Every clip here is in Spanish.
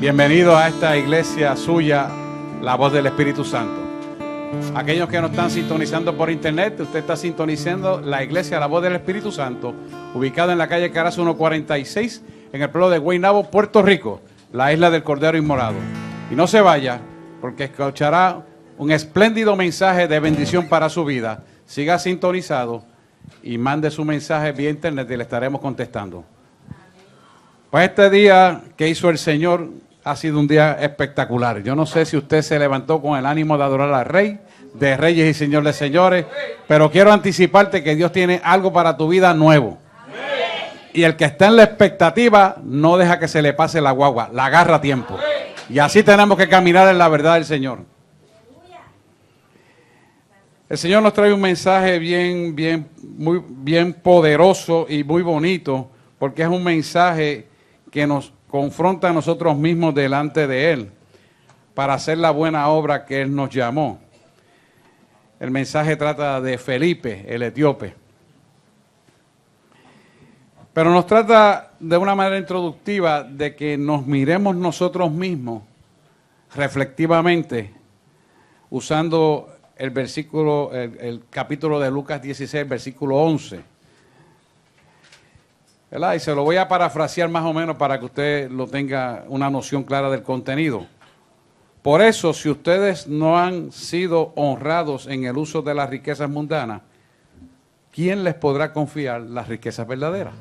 Bienvenido a esta iglesia suya, La Voz del Espíritu Santo. Aquellos que nos están sintonizando por internet, usted está sintonizando la iglesia La Voz del Espíritu Santo, ubicada en la calle Carazo 146, en el pueblo de Guaynabo, Puerto Rico, la isla del Cordero Inmolado. Y no se vaya, porque escuchará un espléndido mensaje de bendición para su vida. Siga sintonizado y mande su mensaje vía internet y le estaremos contestando. Pues este día que hizo el Señor ha sido un día espectacular. Yo no sé si usted se levantó con el ánimo de adorar al Rey de Reyes y Señor de Señores, pero quiero anticiparte que Dios tiene algo para tu vida nuevo. Y el que está en la expectativa no deja que se le pase la guagua, la agarra a tiempo. Y así tenemos que caminar en la verdad del Señor. El Señor nos trae un mensaje muy bien poderoso y muy bonito, porque es un mensaje que nos confronta a nosotros mismos delante de Él para hacer la buena obra que Él nos llamó. El mensaje trata de Felipe, el etíope. Pero nos trata de una manera introductiva de que nos miremos nosotros mismos reflectivamente, usando el capítulo de Lucas 16, versículo 11. ¿Verdad? Y se lo voy a parafrasear más o menos para que usted lo tenga una noción clara del contenido. Por eso, si ustedes no han sido honrados en el uso de las riquezas mundanas, ¿quién les podrá confiar las riquezas verdaderas?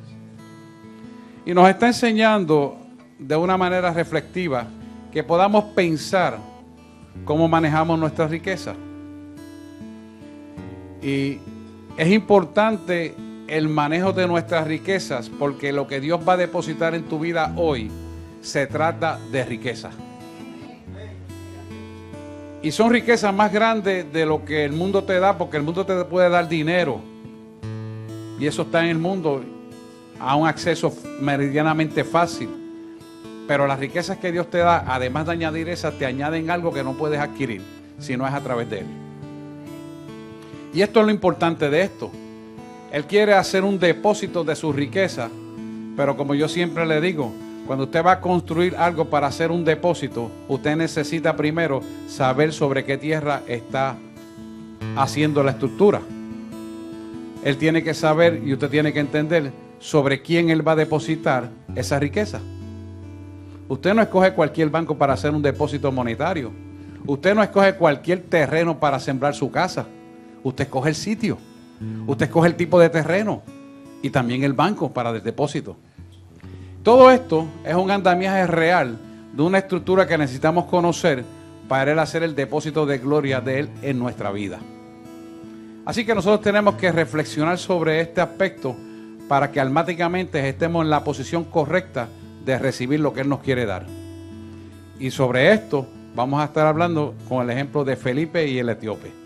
Y nos está enseñando de una manera reflexiva que podamos pensar cómo manejamos nuestras riquezas. Y es importante el manejo de nuestras riquezas, porque lo que Dios va a depositar en tu vida hoy se trata de riqueza. Y son riquezas más grandes de lo que el mundo te da, porque el mundo te puede dar dinero. Y eso está en el mundo a un acceso meridianamente fácil. Pero las riquezas que Dios te da, además de añadir esas, te añaden algo que no puedes adquirir si no es a través de Él. Y esto es lo importante de esto. Él quiere hacer un depósito de su riqueza, pero como yo siempre le digo, cuando usted va a construir algo para hacer un depósito, usted necesita primero saber sobre qué tierra está haciendo la estructura. Él tiene que saber y usted tiene que entender sobre quién él va a depositar esa riqueza. Usted no escoge cualquier banco para hacer un depósito monetario. Usted no escoge cualquier terreno para sembrar su casa. Usted escoge el sitio. Usted escoge el tipo de terreno y también el banco para el depósito. Todo esto es un andamiaje real de una estructura que necesitamos conocer para Él hacer el depósito de gloria de Él en nuestra vida. Así que nosotros tenemos que reflexionar sobre este aspecto para que almáticamente estemos en la posición correcta de recibir lo que Él nos quiere dar. Y sobre esto vamos a estar hablando con el ejemplo de Felipe y el etíope.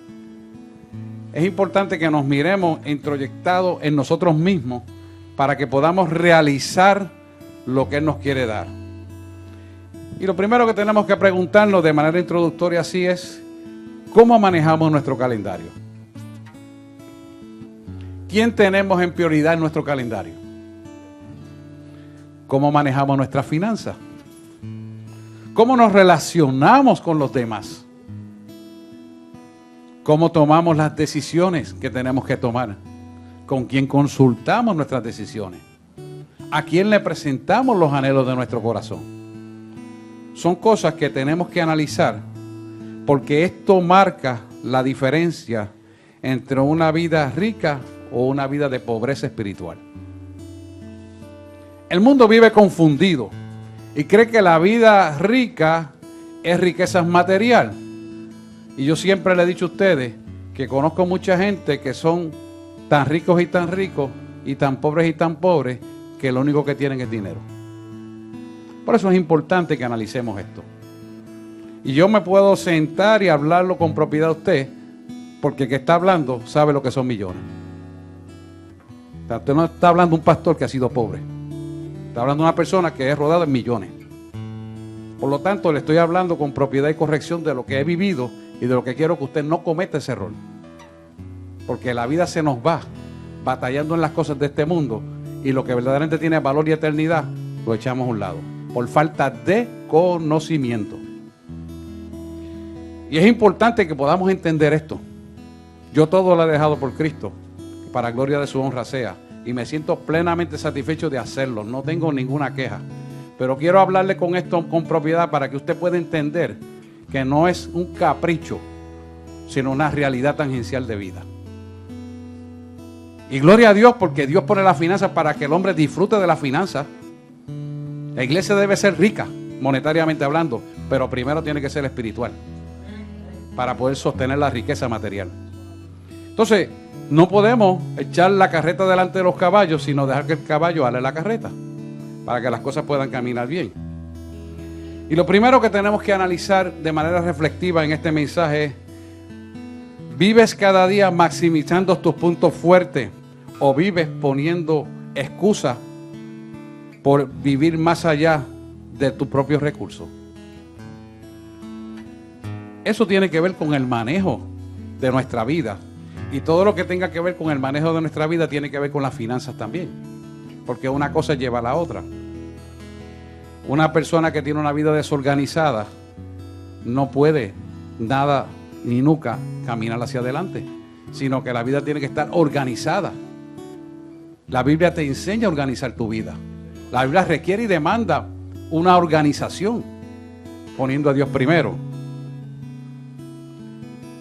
Es importante que nos miremos introyectados en nosotros mismos para que podamos realizar lo que Él nos quiere dar. Y lo primero que tenemos que preguntarnos de manera introductoria así es, ¿cómo manejamos nuestro calendario? ¿Quién tenemos en prioridad en nuestro calendario? ¿Cómo manejamos nuestras finanzas? ¿Cómo nos relacionamos con los demás? ¿Cómo tomamos las decisiones que tenemos que tomar? ¿Con quién consultamos nuestras decisiones? ¿A quién le presentamos los anhelos de nuestro corazón? Son cosas que tenemos que analizar, porque esto marca la diferencia entre una vida rica o una vida de pobreza espiritual. El mundo vive confundido y cree que la vida rica es riqueza material. Y yo siempre le he dicho a ustedes que conozco mucha gente que son tan ricos y tan pobres y tan pobres, que lo único que tienen es dinero. Por eso es importante que analicemos esto. Y yo me puedo sentar y hablarlo con propiedad a usted, porque el que está hablando sabe lo que son millones. O sea, usted no está hablando de un pastor que ha sido pobre. Está hablando de una persona que es rodada en millones. Por lo tanto, le estoy hablando con propiedad y corrección de lo que he vivido y de lo que quiero que usted no cometa ese error. Porque la vida se nos va batallando en las cosas de este mundo y lo que verdaderamente tiene valor y eternidad lo echamos a un lado por falta de conocimiento. Y es importante que podamos entender esto. Yo todo lo he dejado por Cristo, para gloria de su honra sea, y me siento plenamente satisfecho de hacerlo, no tengo ninguna queja. Pero quiero hablarle con esto con propiedad para que usted pueda entender que no es un capricho, sino una realidad tangencial de vida. Y gloria a Dios, porque Dios pone las finanzas para que el hombre disfrute de las finanzas. La iglesia debe ser rica, monetariamente hablando, pero primero tiene que ser espiritual, para poder sostener la riqueza material. Entonces, no podemos echar la carreta delante de los caballos, sino dejar que el caballo ale la carreta, para que las cosas puedan caminar bien. Y lo primero que tenemos que analizar de manera reflexiva en este mensaje es: ¿vives cada día maximizando tus puntos fuertes o vives poniendo excusas por vivir más allá de tus propios recursos? Eso tiene que ver con el manejo de nuestra vida. Y todo lo que tenga que ver con el manejo de nuestra vida tiene que ver con las finanzas también. Porque una cosa lleva a la otra. Una persona que tiene una vida desorganizada no puede nada ni nunca caminar hacia adelante, sino que la vida tiene que estar organizada. La Biblia te enseña a organizar tu vida. La Biblia requiere y demanda una organización, poniendo a Dios primero.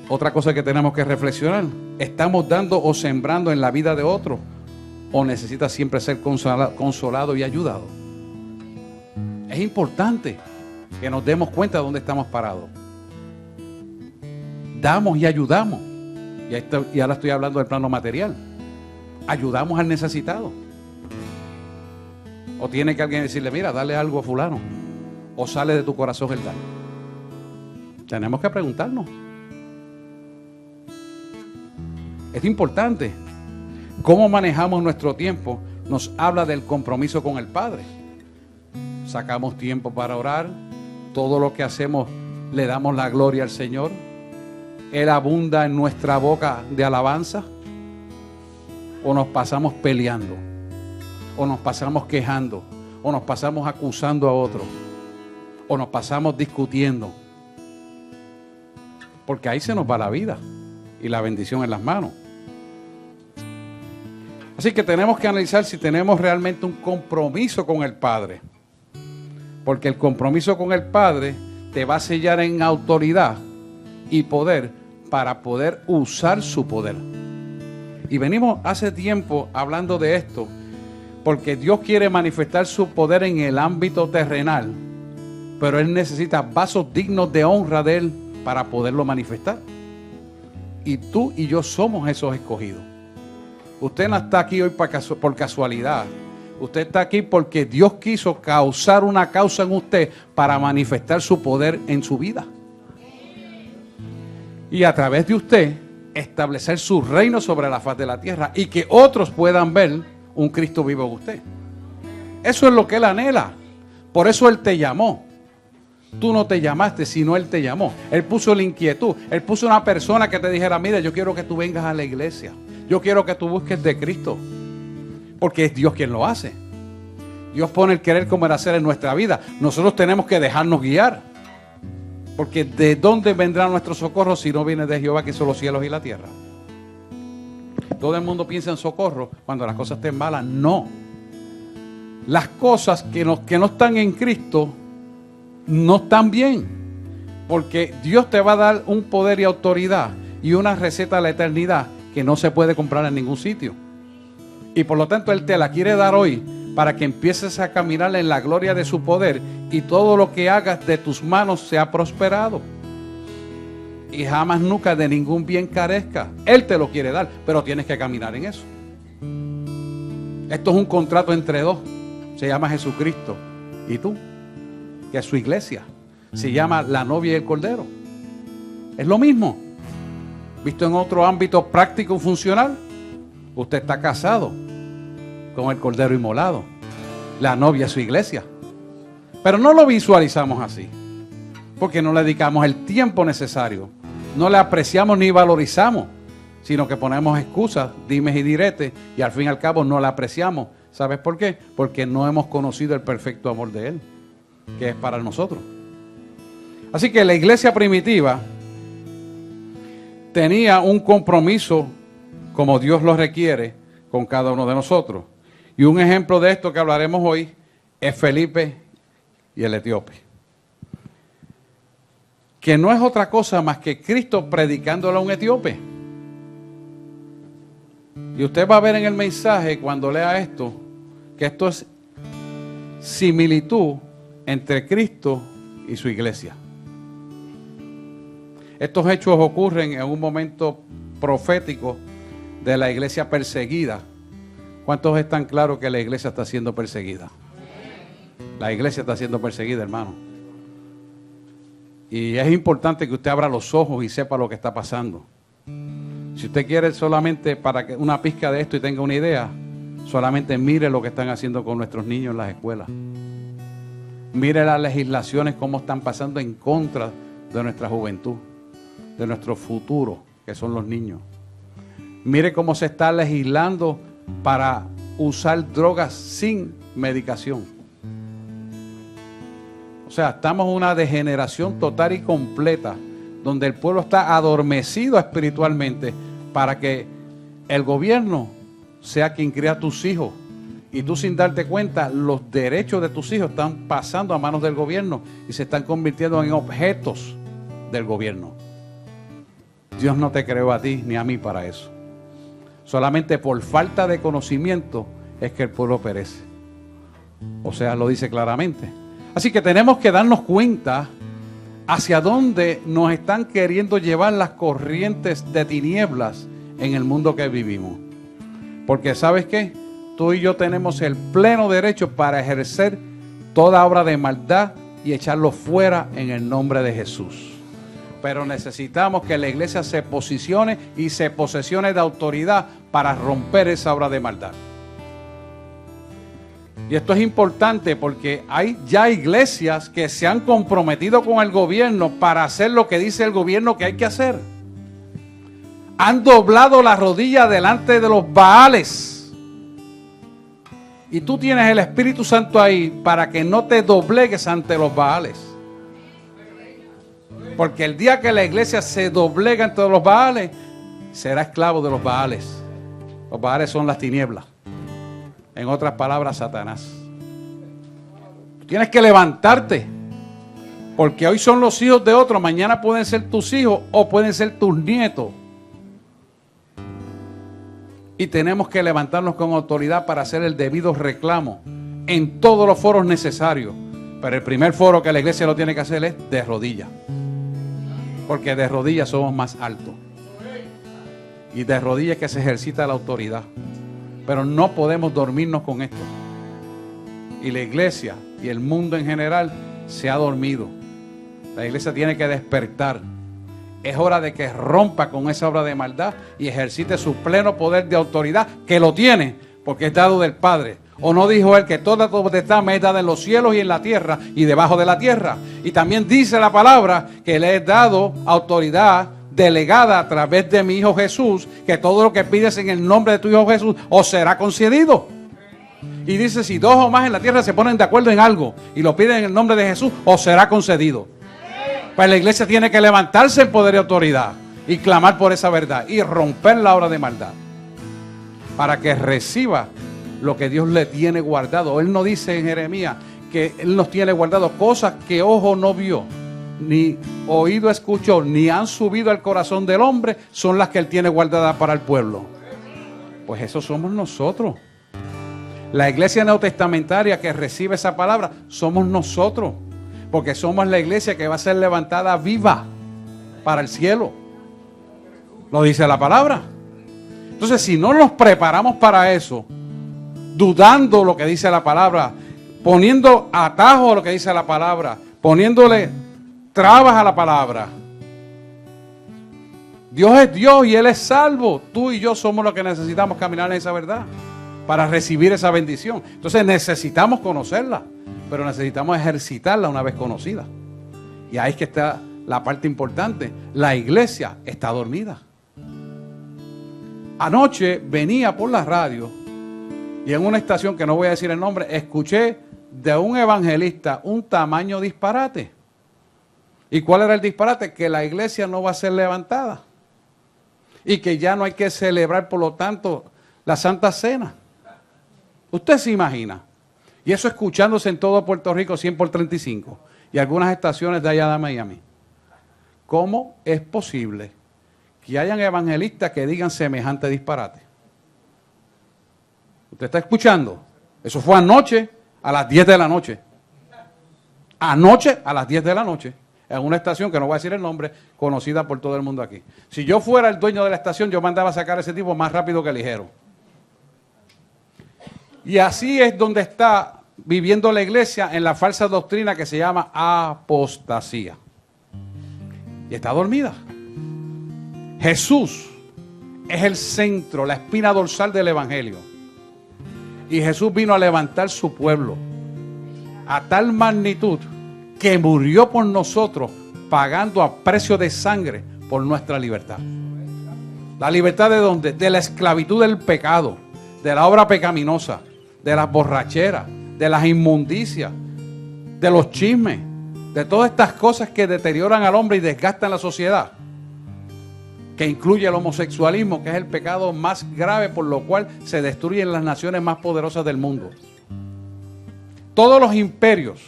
Otra cosa que tenemos que reflexionar: ¿estamos dando o sembrando en la vida de otros, o necesita siempre ser consolado y ayudado? Es importante que nos demos cuenta de dónde estamos parados. Damos y ayudamos. Y ahora estoy hablando del plano material. Ayudamos al necesitado. O tiene que alguien decirle: mira, dale algo a fulano. O sale de tu corazón el dar. Tenemos que preguntarnos. Es importante. Cómo manejamos nuestro tiempo nos habla del compromiso con el Padre. Sacamos tiempo para orar. Todo lo que hacemos le damos la gloria al Señor. Él abunda en nuestra boca de alabanza. O nos pasamos peleando, o nos pasamos quejando, o nos pasamos acusando a otros, o nos pasamos discutiendo. Porque ahí se nos va la vida y la bendición en las manos. Así que tenemos que analizar si tenemos realmente un compromiso con el Padre. Porque el compromiso con el Padre te va a sellar en autoridad y poder para poder usar su poder. Y venimos hace tiempo hablando de esto, porque Dios quiere manifestar su poder en el ámbito terrenal, pero Él necesita vasos dignos de honra de Él para poderlo manifestar. Y tú y yo somos esos escogidos. Usted no está aquí hoy por casualidad. Usted está aquí porque Dios quiso causar una causa en usted para manifestar su poder en su vida. Y a través de usted establecer su reino sobre la faz de la tierra y que otros puedan ver un Cristo vivo en usted. Eso es lo que Él anhela. Por eso Él te llamó. Tú no te llamaste, sino Él te llamó. Él puso la inquietud. Él puso una persona que te dijera: mira, yo quiero que tú vengas a la iglesia. Yo quiero que tú busques de Cristo. Porque es Dios quien lo hace. Dios pone el querer como el hacer en nuestra vida. Nosotros tenemos que dejarnos guiar. Porque ¿de dónde vendrá nuestro socorro si no viene de Jehová, que hizo los cielos y la tierra? Todo el mundo piensa en socorro cuando las cosas estén malas. No. Las cosas que no están en Cristo no están bien. Porque Dios te va a dar un poder y autoridad y una receta a la eternidad que no se puede comprar en ningún sitio. Y por lo tanto Él te la quiere dar hoy para que empieces a caminar en la gloria de su poder y todo lo que hagas de tus manos sea prosperado. Y jamás nunca de ningún bien carezca. Él te lo quiere dar, pero tienes que caminar en eso. Esto es un contrato entre dos. Se llama Jesucristo y tú, que es su iglesia. Se llama la novia y el cordero. Es lo mismo. Visto en otro ámbito práctico y funcional, usted está casado con el cordero inmolado. La novia es su iglesia. Pero no lo visualizamos así, porque no le dedicamos el tiempo necesario. No le apreciamos ni valorizamos, sino que ponemos excusas, dimes y diretes, y al fin y al cabo no la apreciamos. ¿Sabes por qué? Porque no hemos conocido el perfecto amor de Él. que es para nosotros. Así que la iglesia primitiva tenía un compromiso como Dios lo requiere con cada uno de nosotros. Y un ejemplo de esto que hablaremos hoy es Felipe y el etíope, que no es otra cosa más que Cristo predicándole a un etíope. Y usted va a ver en el mensaje cuando lea esto, que esto es similitud entre Cristo y su iglesia. Estos hechos ocurren en un momento profético de la iglesia perseguida. ¿Cuántos están claros que la iglesia está siendo perseguida? La iglesia está siendo perseguida, hermano. Y es importante que usted abra los ojos y sepa lo que está pasando. Si usted quiere solamente para que una pizca de esto y tenga una idea, solamente mire lo que están haciendo con nuestros niños en las escuelas. Mire las legislaciones, cómo están pasando en contra de nuestra juventud, de nuestro futuro, que son los niños. Mire cómo se está legislando para usar drogas sin medicación. O sea, estamos en una degeneración total y completa, donde el pueblo está adormecido espiritualmente para que el gobierno sea quien cría a tus hijos. Y tú, sin darte cuenta, los derechos de tus hijos están pasando a manos del gobierno y se están convirtiendo en objetos del gobierno. Dios no te creó a ti ni a mí para eso. Solamente por falta de conocimiento es que el pueblo perece. O sea, lo dice claramente. Así que tenemos que darnos cuenta hacia dónde nos están queriendo llevar las corrientes de tinieblas en el mundo que vivimos. Porque ¿sabes qué? Tú y yo tenemos el pleno derecho para ejercer toda obra de maldad y echarlo fuera en el nombre de Jesús. Pero necesitamos que la iglesia se posicione y se posesione de autoridad para romper esa obra de maldad. Y esto es importante porque hay ya iglesias que se han comprometido con el gobierno para hacer lo que dice el gobierno que hay que hacer. Han doblado la rodilla delante de los Baales. Y tú tienes el Espíritu Santo ahí para que no te doblegues ante los Baales. Porque el día que la iglesia se doblega ante los Baales, será esclavo de los Baales. Los Baales son las tinieblas. En otras palabras, Satanás. Tú tienes que levantarte. Porque hoy son los hijos de otros. Mañana pueden ser tus hijos o pueden ser tus nietos. Y tenemos que levantarnos con autoridad para hacer el debido reclamo en todos los foros necesarios. Pero el primer foro que la iglesia lo tiene que hacer es de rodillas. Porque de rodillas somos más altos. Y de rodillas que se ejercita la autoridad. Pero no podemos dormirnos con esto. Y la iglesia y el mundo en general se ha dormido. La iglesia tiene que despertar. Es hora de que rompa con esa obra de maldad y ejercite su pleno poder de autoridad, que lo tiene, porque es dado del Padre. ¿O no dijo él que toda potestad me es dada en los cielos y en la tierra y debajo de la tierra? Y también dice la palabra que le he dado autoridad delegada a través de mi Hijo Jesús, que todo lo que pides en el nombre de tu Hijo Jesús os será concedido. Y dice, si dos o más en la tierra se ponen de acuerdo en algo y lo piden en el nombre de Jesús, os será concedido. Pues la iglesia tiene que levantarse en poder y autoridad y clamar por esa verdad y romper la obra de maldad para que reciba lo que Dios le tiene guardado. Él no dice en Jeremías que Él nos tiene guardado cosas que ojo no vio, ni oído escuchó, ni han subido al corazón del hombre, son las que Él tiene guardadas para el pueblo. Pues eso somos nosotros. La iglesia neotestamentaria que recibe esa palabra somos nosotros, porque somos la iglesia que va a ser levantada viva para el cielo. Lo dice la palabra. Entonces, si no nos preparamos para eso, dudando lo que dice la palabra, poniendo atajo a lo que dice la palabra, poniéndole trabas a la palabra. Dios es Dios y Él es salvo. Tú y yo somos los que necesitamos caminar en esa verdad para recibir esa bendición. Entonces necesitamos conocerla, pero necesitamos ejercitarla una vez conocida. Y ahí es que está la parte importante. La iglesia está dormida. Anoche venía por la radio y en una estación que no voy a decir el nombre, escuché de un evangelista un tamaño disparate. ¿Y cuál era el disparate? Que la iglesia no va a ser levantada y que ya no hay que celebrar, por lo tanto, la Santa Cena. Usted se imagina, y eso escuchándose en todo Puerto Rico 100 por 35 y algunas estaciones de allá de Miami. ¿Cómo es posible que hayan evangelistas que digan semejante disparate? ¿Usted está escuchando? Eso fue anoche a las 10 de la noche. Anoche a las 10 de la noche. En una estación que no voy a decir el nombre, conocida por todo el mundo aquí. Si yo fuera el dueño de la estación, yo mandaba a sacar a ese tipo más rápido que ligero. Y así es donde está viviendo la iglesia en la falsa doctrina que se llama apostasía. Y está dormida. Jesús es el centro, la espina dorsal del evangelio. Y Jesús vino a levantar su pueblo a tal magnitud que murió por nosotros, pagando a precio de sangre por nuestra libertad. ¿La libertad de dónde? De la esclavitud del pecado, de la obra pecaminosa, de las borracheras, de las inmundicias, de los chismes, de todas estas cosas que deterioran al hombre y desgastan la sociedad, que incluye el homosexualismo, que es el pecado más grave por lo cual se destruyen las naciones más poderosas del mundo. Todos los imperios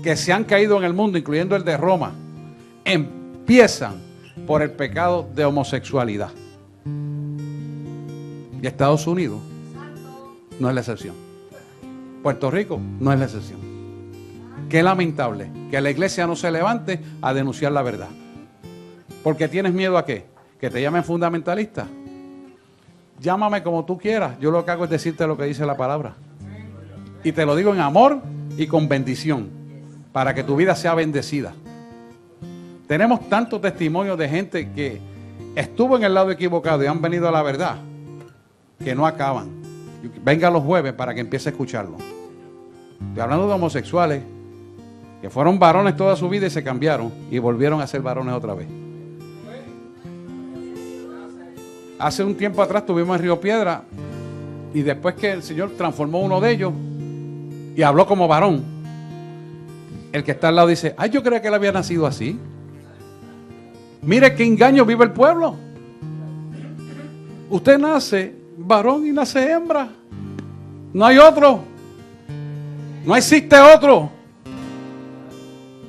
que se han caído en el mundo, incluyendo el de Roma, empiezan por el pecado de homosexualidad. Y Estados Unidos no es la excepción. Puerto Rico no es la excepción. Qué lamentable que la iglesia no se levante a denunciar la verdad. ¿Porque tienes miedo a qué? ¿Que te llamen fundamentalista? Llámame como tú quieras. Yo lo que hago es decirte lo que dice la palabra. Y te lo digo en amor y con bendición, para que tu vida sea bendecida. Tenemos tantos testimonios de gente que estuvo en el lado equivocado y han venido a la verdad, que no acaban. Venga los jueves para que empiece a escucharlo. Estoy hablando de homosexuales que fueron varones toda su vida y se cambiaron y volvieron a ser varones otra vez. Hace un tiempo atrás estuvimos en Río Piedra y después que el Señor transformó uno de ellos y habló como varón, el que está al lado dice: ay, yo creía que él había nacido así. Mire qué engaño vive el pueblo. Usted nace varón y nace hembra. No hay otro. No existe otro.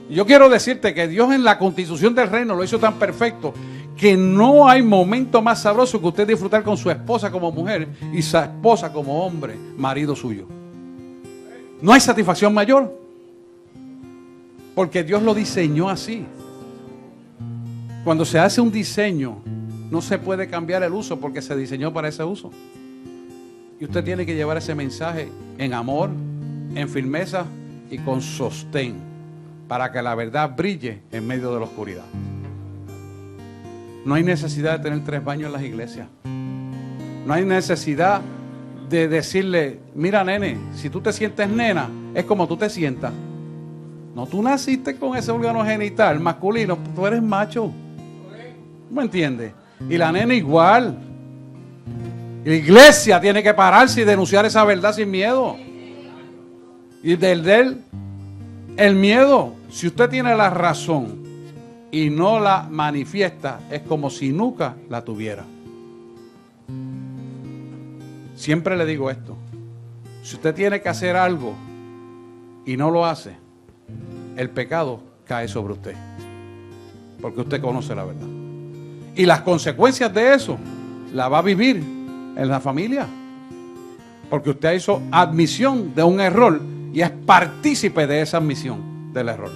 Yo quiero decirte que Dios en la constitución del reino lo hizo tan perfecto que no hay momento más sabroso que usted disfrutar con su esposa como mujer y su esposa como hombre, marido suyo. No hay satisfacción mayor. Porque Dios lo diseñó así. Cuando se hace un diseño, no se puede cambiar el uso porque se diseñó para ese uso. Y usted tiene que llevar ese mensaje en amor, en firmeza y con sostén, para que la verdad brille en medio de la oscuridad. No hay necesidad de tener 3 baños en las iglesias. No hay necesidad de decirle: mira, nene, si tú te sientes nena, es como tú te sientas. No, tú naciste con ese órgano genital masculino, tú eres macho. ¿Me entiendes? Y la nena igual. La iglesia tiene que pararse y denunciar esa verdad sin miedo. Y el miedo, si usted tiene la razón y no la manifiesta, es como si nunca la tuviera. Siempre le digo esto: si usted tiene que hacer algo y no lo hace, el pecado cae sobre usted, porque usted conoce la verdad. Y las consecuencias de eso la va a vivir en la familia, porque usted hizo admisión de un error y es partícipe de esa admisión del error.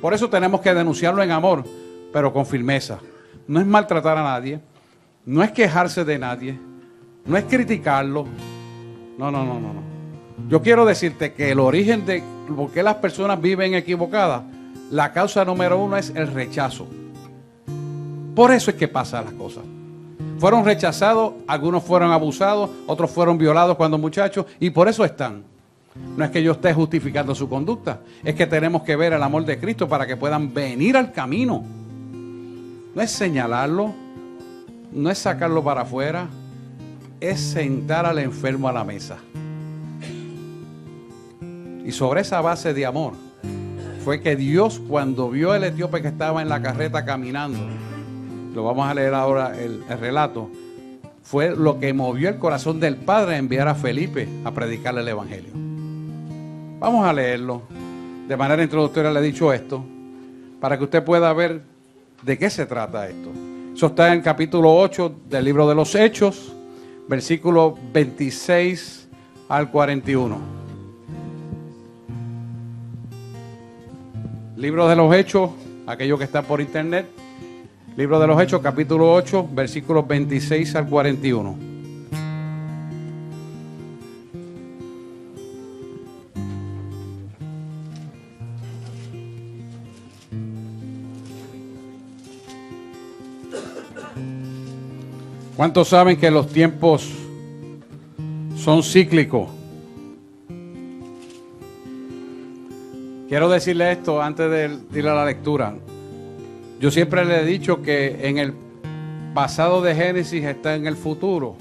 Por eso tenemos que denunciarlo en amor, pero con firmeza. No es maltratar a nadie, no es quejarse de nadie, no es criticarlo. No. Yo quiero decirte que el origen de por qué las personas viven equivocadas, la causa número 1 es el rechazo. Por eso es que pasan las cosas. Fueron rechazados, algunos fueron abusados, otros fueron violados cuando muchachos, y por eso están. No es que yo esté justificando su conducta, es que tenemos que ver el amor de Cristo para que puedan venir al camino. No es señalarlo, no es sacarlo para afuera, es sentar al enfermo a la mesa. Y sobre esa base de amor fue que Dios, cuando vio al etíope que estaba en la carreta caminando, lo vamos a leer ahora el relato, fue lo que movió el corazón del Padre a enviar a Felipe a predicarle el Evangelio. Vamos a leerlo. De manera introductoria le he dicho esto, para que usted pueda ver de qué se trata esto. Eso está en el capítulo 8 del libro de los Hechos, versículos 26 al 41. Libro de los Hechos, aquello que está por internet. Libro de los Hechos, capítulo 8, versículos 26 al 41. ¿Cuántos saben que los tiempos son cíclicos? Quiero decirle esto antes de ir a la lectura. Yo siempre le he dicho que en el pasado de Génesis está en el futuro.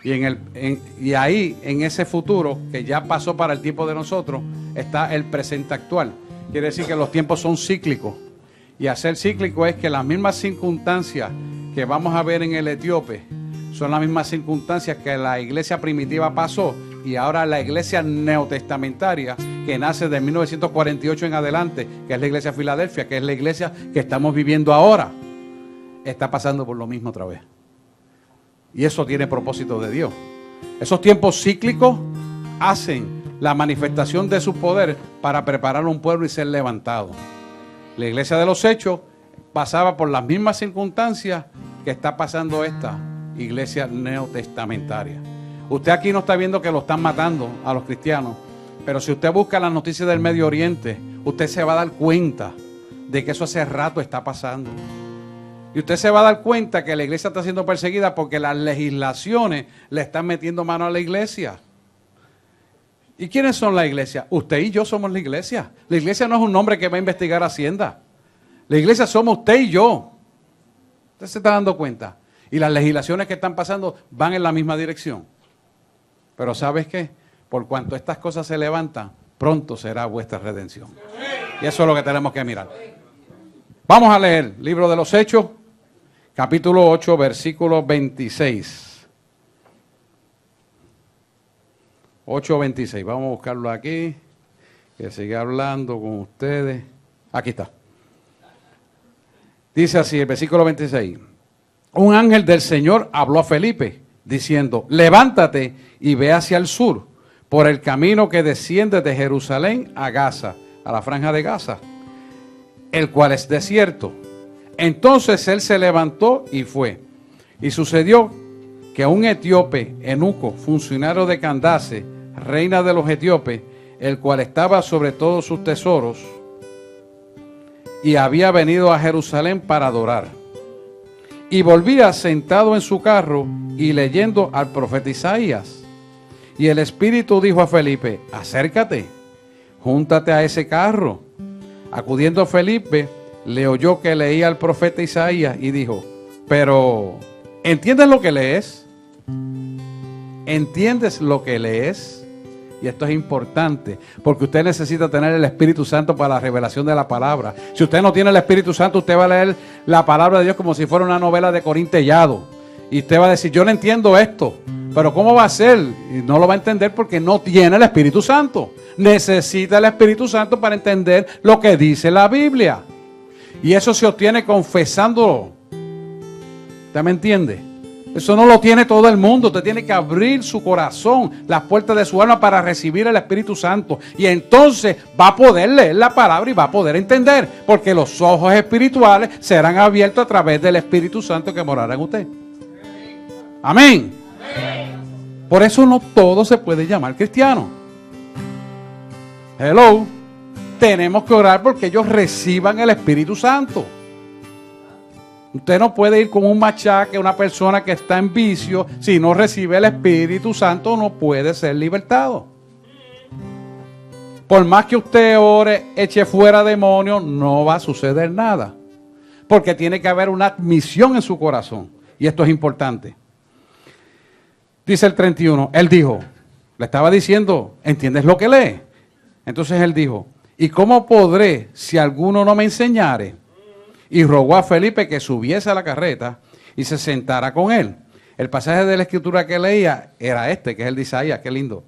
Y ahí, en ese futuro, que ya pasó para el tiempo de nosotros, está el presente actual. Quiere decir que los tiempos son cíclicos. Y hacer cíclico es que las mismas circunstancias que vamos a ver en el etíope son las mismas circunstancias que la iglesia primitiva pasó, y ahora la iglesia neotestamentaria, que nace de 1948 en adelante, que es la iglesia de Filadelfia, que es la iglesia que estamos viviendo ahora, está pasando por lo mismo otra vez. Y eso tiene propósito de Dios. Esos tiempos cíclicos hacen la manifestación de su poder para preparar un pueblo y ser levantado. La iglesia de los Hechos pasaba por las mismas circunstancias que está pasando esta iglesia neotestamentaria. Usted aquí no está viendo que lo están matando a los cristianos, pero si usted busca las noticias del Medio Oriente, usted se va a dar cuenta de que eso hace rato está pasando. Y usted se va a dar cuenta que la iglesia está siendo perseguida porque las legislaciones le están metiendo mano a la iglesia. ¿Y quiénes son la iglesia? Usted y yo somos la iglesia. La iglesia no es un hombre que va a investigar Hacienda. La iglesia somos usted y yo. ¿Usted se está dando cuenta? Y las legislaciones que están pasando van en la misma dirección. Pero ¿sabes qué? Por cuanto estas cosas se levantan, pronto será vuestra redención. Y eso es lo que tenemos que mirar. Vamos a leer Libro de los Hechos, capítulo 8, versículo 26. 8:26. Vamos a buscarlo aquí, que siga hablando con ustedes. Aquí está. Dice así el versículo 26. Un ángel del Señor habló a Felipe, diciendo: levántate y ve hacia el sur, por el camino que desciende de Jerusalén a Gaza, a la franja de Gaza, el cual es desierto. Entonces él se levantó y fue. Y sucedió que un etíope, eunuco, funcionario de Candace, reina de los etíopes, el cual estaba sobre todos sus tesoros, y había venido a Jerusalén para adorar. Y volvía sentado en su carro y leyendo al profeta Isaías. Y el Espíritu dijo a Felipe: acércate, júntate a ese carro. Acudiendo a Felipe, le oyó que leía al profeta Isaías y dijo: pero, ¿entiendes lo que lees? ¿Entiendes lo que lees? Y esto es importante, porque usted necesita tener el Espíritu Santo para la revelación de la palabra. Si usted no tiene el Espíritu Santo, usted va a leer la palabra de Dios como si fuera una novela de Corín Tellado. Y usted va a decir: yo no entiendo esto, pero ¿cómo va a ser? Y no lo va a entender porque no tiene el Espíritu Santo. Necesita el Espíritu Santo para entender lo que dice la Biblia. Y eso se obtiene confesándolo. ¿Usted me entiende? Eso no lo tiene todo el mundo. Usted tiene que abrir su corazón, las puertas de su alma para recibir el Espíritu Santo. Y entonces va a poder leer la palabra y va a poder entender. Porque los ojos espirituales serán abiertos a través del Espíritu Santo que morará en usted. Amén. Por eso no todo se puede llamar cristiano. Hello. Tenemos que orar porque ellos reciban el Espíritu Santo. Usted no puede ir con un machaque a una persona que está en vicio. Si no recibe el Espíritu Santo, no puede ser libertado. Por más que usted ore, eche fuera demonios, no va a suceder nada. Porque tiene que haber una admisión en su corazón. Y esto es importante. Dice el 31, él dijo, le estaba diciendo: ¿entiendes lo que lee? Entonces él dijo, ¿y cómo podré si alguno no me enseñare? Y rogó a Felipe que subiese a la carreta y se sentara con él. El pasaje de la escritura que leía era este, que es el de Isaías, qué lindo.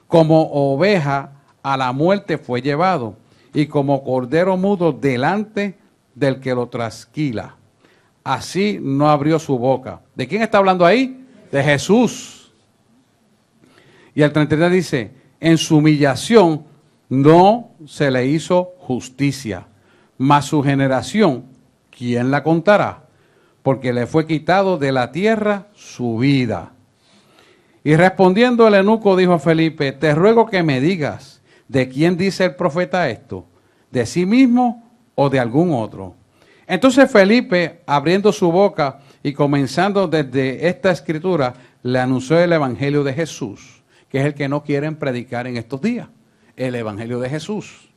Como oveja a la muerte fue llevado, y como cordero mudo delante del que lo trasquila. Así no abrió su boca. ¿De quién está hablando ahí? De Jesús. Y el 33 dice, en su humillación no se le hizo justicia, mas su generación, ¿quién la contará? Porque le fue quitado de la tierra su vida. Y respondiendo el eunuco dijo a Felipe, te ruego que me digas, ¿de quién dice el profeta esto? ¿De sí mismo o de algún otro? Entonces Felipe, abriendo su boca y comenzando desde esta escritura, le anunció el evangelio de Jesús, que es el que no quieren predicar en estos días, el evangelio de Jesús.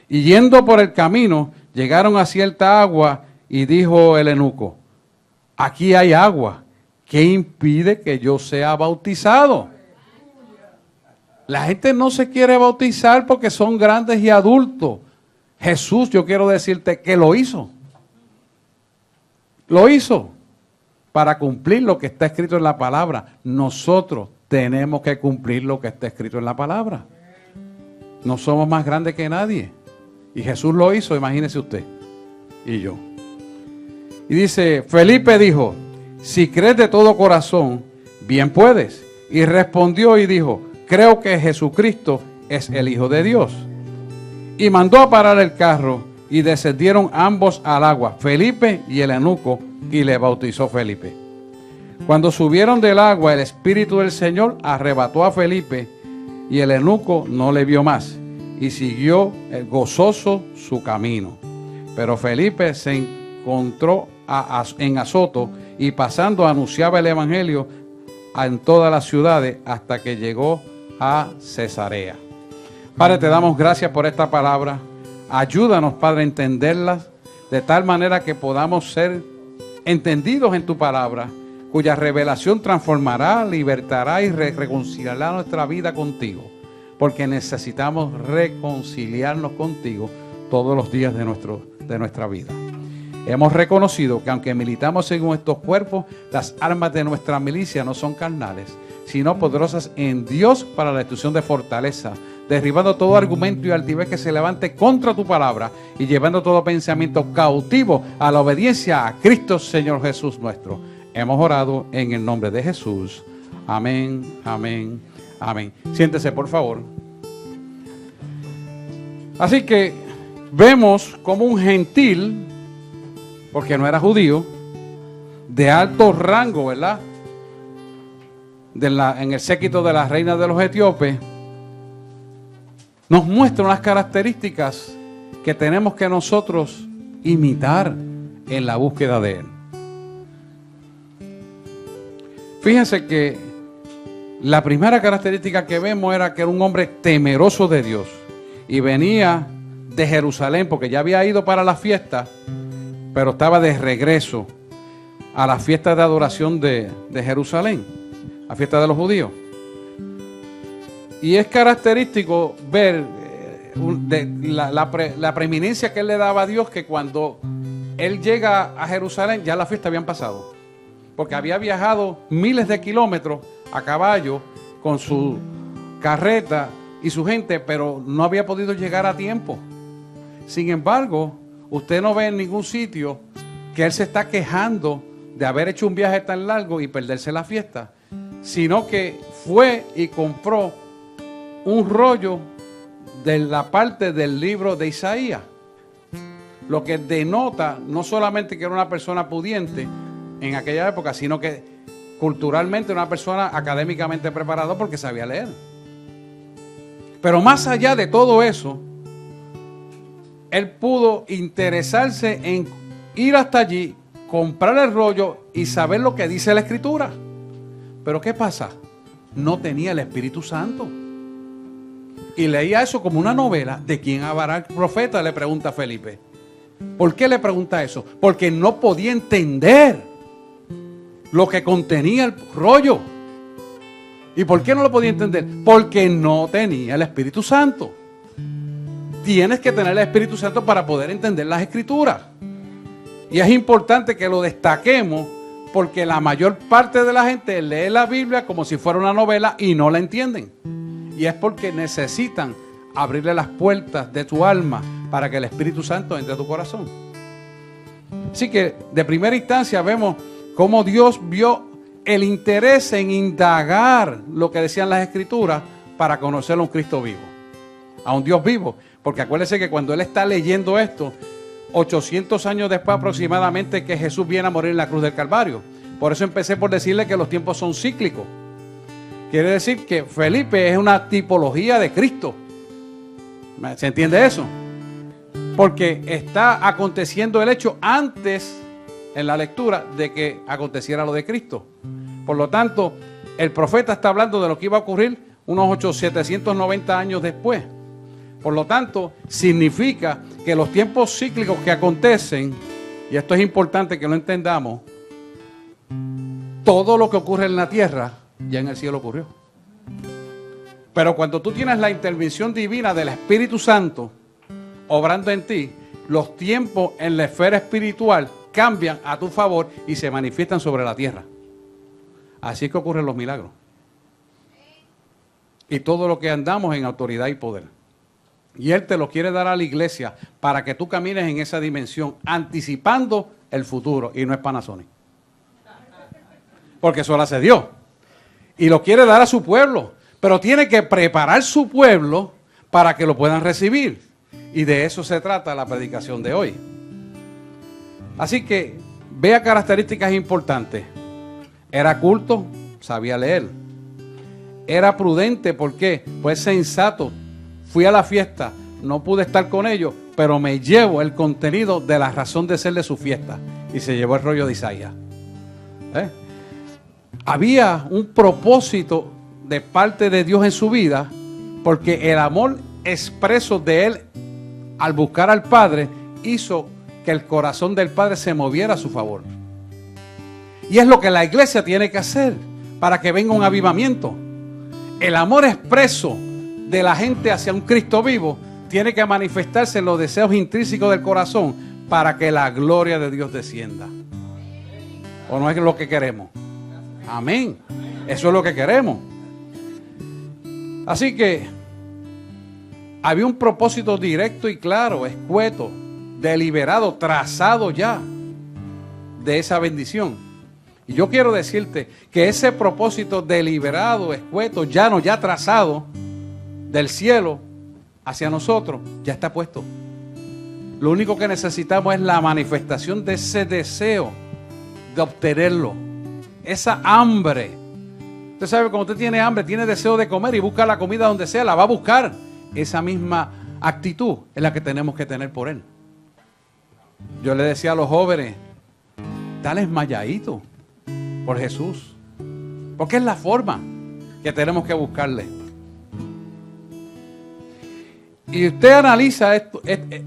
Y yendo por el camino, llegaron a cierta agua y dijo el eunuco, aquí hay agua, ¿qué impide que yo sea bautizado? La gente no se quiere bautizar porque son grandes y adultos. Jesús, yo quiero decirte que lo hizo. Lo hizo para cumplir lo que está escrito en la palabra. Nosotros tenemos que cumplir lo que está escrito en la palabra. No somos más grandes que nadie. Y Jesús lo hizo, imagínese usted y yo. Y dice, Felipe dijo, si crees de todo corazón, bien puedes. Y respondió y dijo, creo que Jesucristo es el Hijo de Dios. Y mandó a parar el carro y descendieron ambos al agua, Felipe y el eunuco, y le bautizó Felipe. Cuando subieron del agua, el Espíritu del Señor arrebató a Felipe y el eunuco no le vio más y siguió gozoso su camino. Pero Felipe se encontró en Azoto y pasando anunciaba el evangelio en todas las ciudades hasta que llegó a Cesarea. Padre, te damos gracias por esta palabra. Ayúdanos, Padre, a entenderlas de tal manera que podamos ser entendidos en tu palabra, cuya revelación transformará, libertará y reconciliará nuestra vida contigo, porque necesitamos reconciliarnos contigo todos los días de nuestra vida. Hemos reconocido que aunque militamos en estos cuerpos, las armas de nuestra milicia no son carnales, sino poderosas en Dios para la destrucción de fortaleza, derribando todo argumento y altivez que se levante contra tu palabra y llevando todo pensamiento cautivo a la obediencia a Cristo Señor Jesús nuestro. Hemos orado en el nombre de Jesús. Amén, amén, amén. Siéntese, por favor. Así que vemos como un gentil, porque no era judío, de alto rango, ¿verdad? En el séquito de la reina de los etíopes, nos muestra unas características que tenemos que nosotros imitar en la búsqueda de Él. Fíjense que la primera característica que vemos era que era un hombre temeroso de Dios y venía de Jerusalén porque ya había ido para la fiesta, pero estaba de regreso a la fiesta de adoración de Jerusalén, la fiesta de los judíos. Y es característico ver la preeminencia que él le daba a Dios, que cuando él llega a Jerusalén ya la fiesta habían pasado, porque había viajado miles de kilómetros a caballo con su carreta y su gente, pero no había podido llegar a tiempo. Sin embargo, usted no ve en ningún sitio que él se está quejando de haber hecho un viaje tan largo y perderse la fiesta, sino que fue y compró un rollo de la parte del libro de Isaías, lo que denota no solamente que era una persona pudiente en aquella época, sino que culturalmente una persona académicamente preparada porque sabía leer. Pero más allá de todo eso, él pudo interesarse en ir hasta allí, comprar el rollo y saber lo que dice la Escritura. Pero ¿qué pasa? No tenía el Espíritu Santo. Y leía eso como una novela. ¿De quién hablará el profeta?, le pregunta Felipe. ¿Por qué le pregunta eso? Porque no podía entender lo que contenía el rollo. ¿Y por qué no lo podía entender? Porque no tenía el Espíritu Santo. tienes que tener el Espíritu Santo para poder entender las Escrituras. Y es importante que lo destaquemos porque la mayor parte de la gente lee la Biblia como si fuera una novela y no la entienden. Y es porque necesitan abrirle las puertas de tu alma para que el Espíritu Santo entre a tu corazón. Así que de primera instancia vemos cómo Dios vio el interés en indagar lo que decían las Escrituras para conocer a un Cristo vivo, a un Dios vivo. Porque acuérdense que cuando él está leyendo esto, 800 años después aproximadamente que Jesús viene a morir en la cruz del Calvario. Por eso empecé por decirle que los tiempos son cíclicos. Quiere decir que Felipe es una tipología de Cristo. ¿Se entiende eso? Porque está aconteciendo el hecho antes, en la lectura, de que aconteciera lo de Cristo. Por lo tanto, el profeta está hablando de lo que iba a ocurrir unos 790 años después. Por lo tanto, significa que los tiempos cíclicos que acontecen, y esto es importante que lo entendamos, todo lo que ocurre en la tierra, ya en el cielo ocurrió. Pero cuando tú tienes la intervención divina del Espíritu Santo obrando en ti, los tiempos en la esfera espiritual cambian a tu favor y se manifiestan sobre la tierra. Así es que ocurren los milagros. Y todo lo que andamos en autoridad y poder. Y Él te lo quiere dar a la iglesia para que tú camines en esa dimensión, anticipando el futuro. Y no es Panasonic. Porque eso lo hace Dios. Y lo quiere dar a su pueblo. Pero tiene que preparar su pueblo para que lo puedan recibir. Y de eso se trata la predicación de hoy. Así que vea características importantes. Era culto, sabía leer. Era prudente, ¿por qué? Pues sensato. Fui a la fiesta, no pude estar con ellos, pero me llevo el contenido de la razón de ser de su fiesta. Y se llevó el rollo de Isaías. Había un propósito de parte de Dios en su vida, porque el amor expreso de Él al buscar al Padre hizo que el corazón del Padre se moviera a su favor. Y es lo que la iglesia tiene que hacer para que venga un avivamiento. El amor expreso de la gente hacia un Cristo vivo tiene que manifestarse en los deseos intrínsecos del corazón para que la gloria de Dios descienda. ¿O no es lo que queremos? Amén. Eso es lo que queremos. Así que había un propósito directo y claro, escueto, deliberado, trazado ya de esa bendición. Y yo quiero decirte que ese propósito deliberado, escueto, llano, ya trazado del cielo hacia nosotros, ya está puesto. Lo único que necesitamos es la manifestación de ese deseo de obtenerlo. Esa hambre. Usted sabe, cuando usted tiene hambre, tiene deseo de comer y busca la comida donde sea, la va a buscar. Esa misma actitud es la que tenemos que tener por Él. Yo le decía a los jóvenes, dale esmayadito por Jesús. Porque es la forma que tenemos que buscarle. Y usted analiza esto,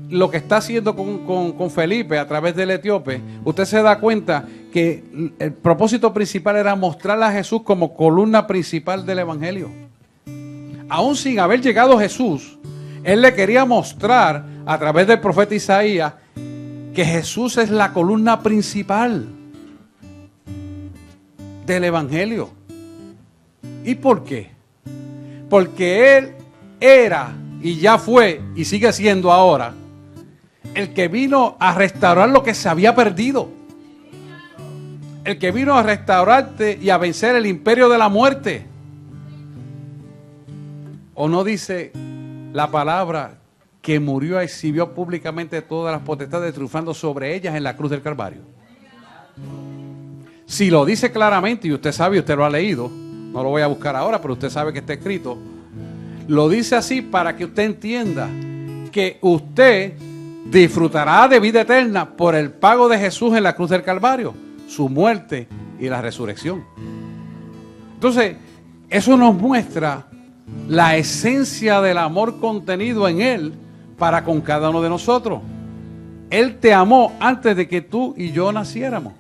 lo que está haciendo con Felipe a través del etíope, usted se da cuenta que el propósito principal era mostrarle a Jesús como columna principal del evangelio. Aún sin haber llegado Jesús, él le quería mostrar a través del profeta Isaías que Jesús es la columna principal del evangelio. ¿Y por qué? Porque él era y ya fue y sigue siendo ahora el que vino a restaurar lo que se había perdido. El que vino a restaurarte y a vencer el imperio de la muerte. ¿O no dice la palabra que murió y exhibió públicamente todas las potestades, triunfando sobre ellas en la cruz del Calvario? Si lo dice claramente, y usted sabe, usted lo ha leído, no lo voy a buscar ahora, pero usted sabe que está escrito. Lo dice así para que usted entienda que usted disfrutará de vida eterna por el pago de Jesús en la cruz del Calvario, su muerte y la resurrección. Entonces, eso nos muestra la esencia del amor contenido en Él para con cada uno de nosotros. Él te amó antes de que tú y yo naciéramos.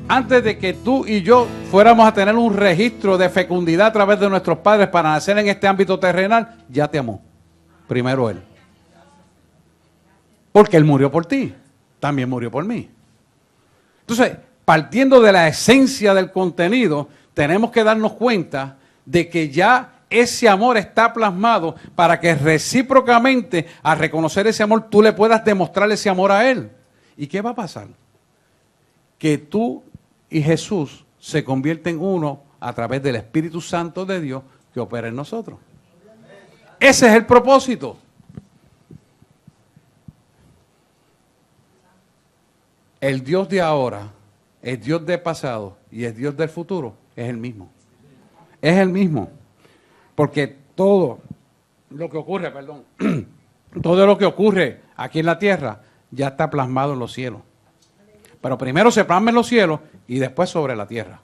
Antes de que tú y yo fuéramos a tener un registro de fecundidad a través de nuestros padres para nacer en este ámbito terrenal, ya te amó. primero Él. Porque Él murió por ti, también murió por mí. Entonces, partiendo de la esencia del contenido, tenemos que darnos cuenta de que ya ese amor está plasmado para que recíprocamente, al reconocer ese amor, tú le puedas demostrar ese amor a Él. ¿Y qué va a pasar? Que tú y Jesús se convierten uno a través del Espíritu Santo de Dios que opera en nosotros. Ese es el propósito. El Dios de ahora, el Dios del pasado y el Dios del futuro es el mismo. Es el mismo. Porque todo lo que ocurre, todo lo que ocurre aquí en la tierra ya está plasmado en los cielos. Pero primero se plasma en los cielos y después sobre la tierra.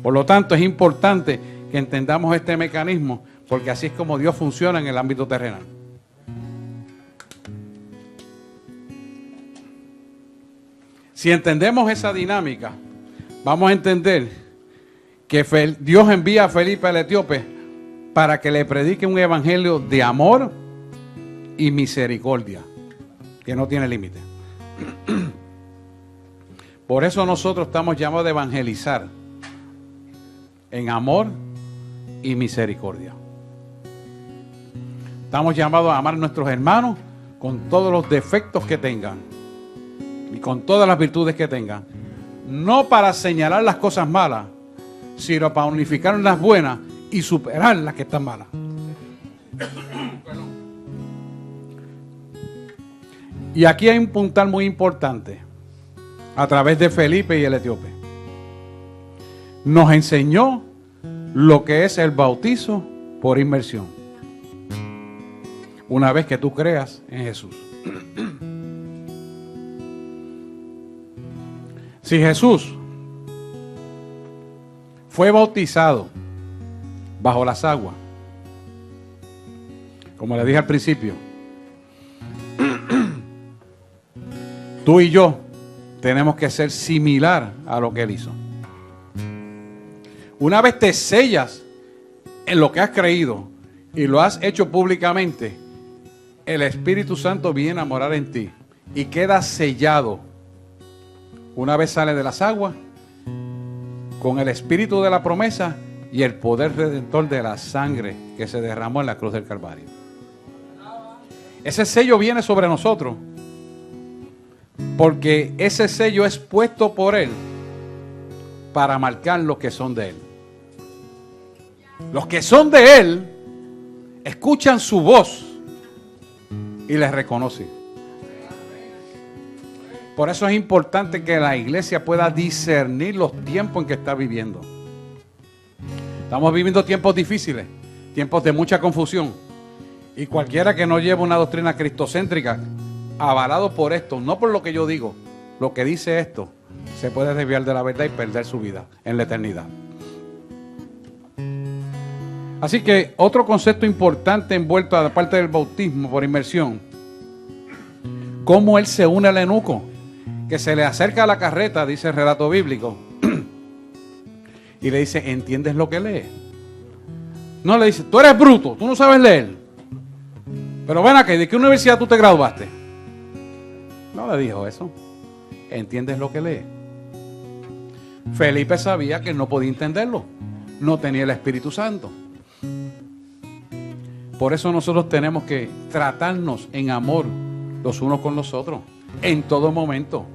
Por lo tanto, es importante que entendamos este mecanismo, porque así es como Dios funciona en el ámbito terrenal. Si entendemos esa dinámica, vamos a entender que Dios envía a Felipe el etíope para que le predique un evangelio de amor y misericordia, que no tiene límite. Por eso nosotros estamos llamados a evangelizar en amor y misericordia. Estamos llamados a amar a nuestros hermanos con todos los defectos que tengan y con todas las virtudes que tengan. No para señalar las cosas malas, sino para unificar las buenas y superar las que están malas. Y aquí hay un puntal muy importante a través de Felipe y el etíope. Nos enseñó lo que es el bautizo por inmersión. Una vez que tú creas en Jesús. Si Jesús fue bautizado bajo las aguas, como le dije al principio, tú y yo tenemos que ser similar a lo que Él hizo. Una vez te sellas en lo que has creído y lo has hecho públicamente, el Espíritu Santo viene a morar en ti y queda sellado. Una vez sale de las aguas, con el espíritu de la promesa y el poder redentor de la sangre que se derramó en la cruz del Calvario. Ese sello viene sobre nosotros, porque ese sello es puesto por Él para marcar los que son de Él. Los que son de Él escuchan su voz y les reconocen. Por eso es importante que la iglesia pueda discernir los tiempos en que está viviendo. Estamos viviendo tiempos difíciles, tiempos de mucha confusión. Y cualquiera que no lleve una doctrina cristocéntrica, avalado por esto, no por lo que yo digo, lo que dice esto, se puede desviar de la verdad y perder su vida en la eternidad. Así que otro concepto importante envuelto a la parte del bautismo por inmersión, cómo él se une al eunuco, que se le acerca a la carreta, dice el relato bíblico, y le dice, ¿entiendes lo que lee? No le dice, tú eres bruto, tú no sabes leer. Pero ven acá, ¿de qué universidad tú te graduaste? No le dijo eso. ¿Entiendes lo que lee? Felipe sabía que él no podía entenderlo. No tenía el Espíritu Santo. Por eso nosotros tenemos que tratarnos en amor los unos con los otros, en todo momento.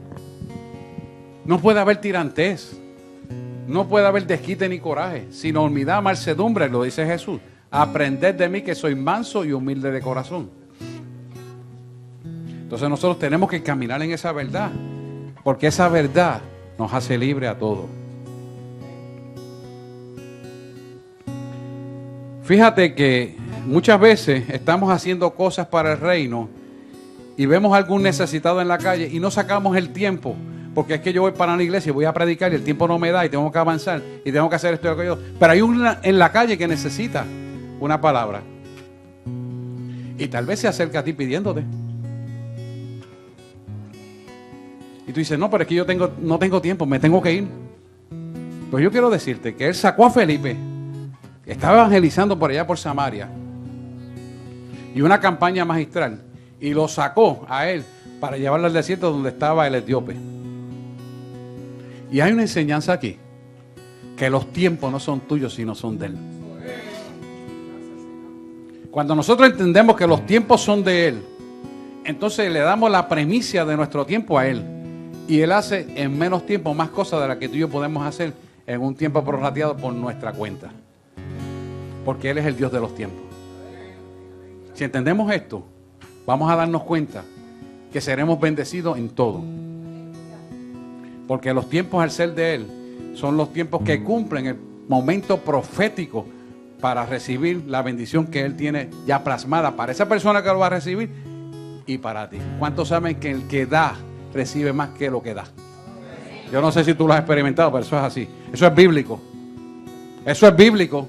No puede haber tirantez, no puede haber desquite ni coraje, sino humildad, mansedumbre, lo dice Jesús. Aprended de mí que soy manso y humilde de corazón. Entonces nosotros tenemos que caminar en esa verdad, porque esa verdad nos hace libre a todos. Fíjate que muchas veces estamos haciendo cosas para el reino y vemos a algún necesitado en la calle y no sacamos el tiempo, porque es que yo voy para la iglesia y voy a predicar y el tiempo no me da y tengo que avanzar y tengo que hacer esto y aquello. Pero hay una en la calle que necesita una palabra y tal vez se acerca a ti pidiéndote. Y tú dices, no, pero es que yo no tengo tiempo, me tengo que ir. Pues yo quiero decirte que él sacó a Felipe, que estaba evangelizando por allá por Samaria, y una campaña magistral, y lo sacó a él para llevarlo al desierto donde estaba el etíope. Y hay una enseñanza aquí, que los tiempos no son tuyos sino son de él. Cuando nosotros entendemos que los tiempos son de él, entonces le damos la premicia de nuestro tiempo a él, y él hace en menos tiempo más cosas de las que tú y yo podemos hacer en un tiempo prorrateado por nuestra cuenta, porque él es el Dios de los tiempos. Si entendemos esto, vamos a darnos cuenta que seremos bendecidos en todo, porque los tiempos al ser de él son los tiempos que cumplen el momento profético para recibir la bendición que él tiene ya plasmada para esa persona que lo va a recibir y para ti. ¿Cuántos saben que el que da recibe más que lo que da? Yo no sé si tú lo has experimentado, pero eso es así. Eso es bíblico. Eso es bíblico.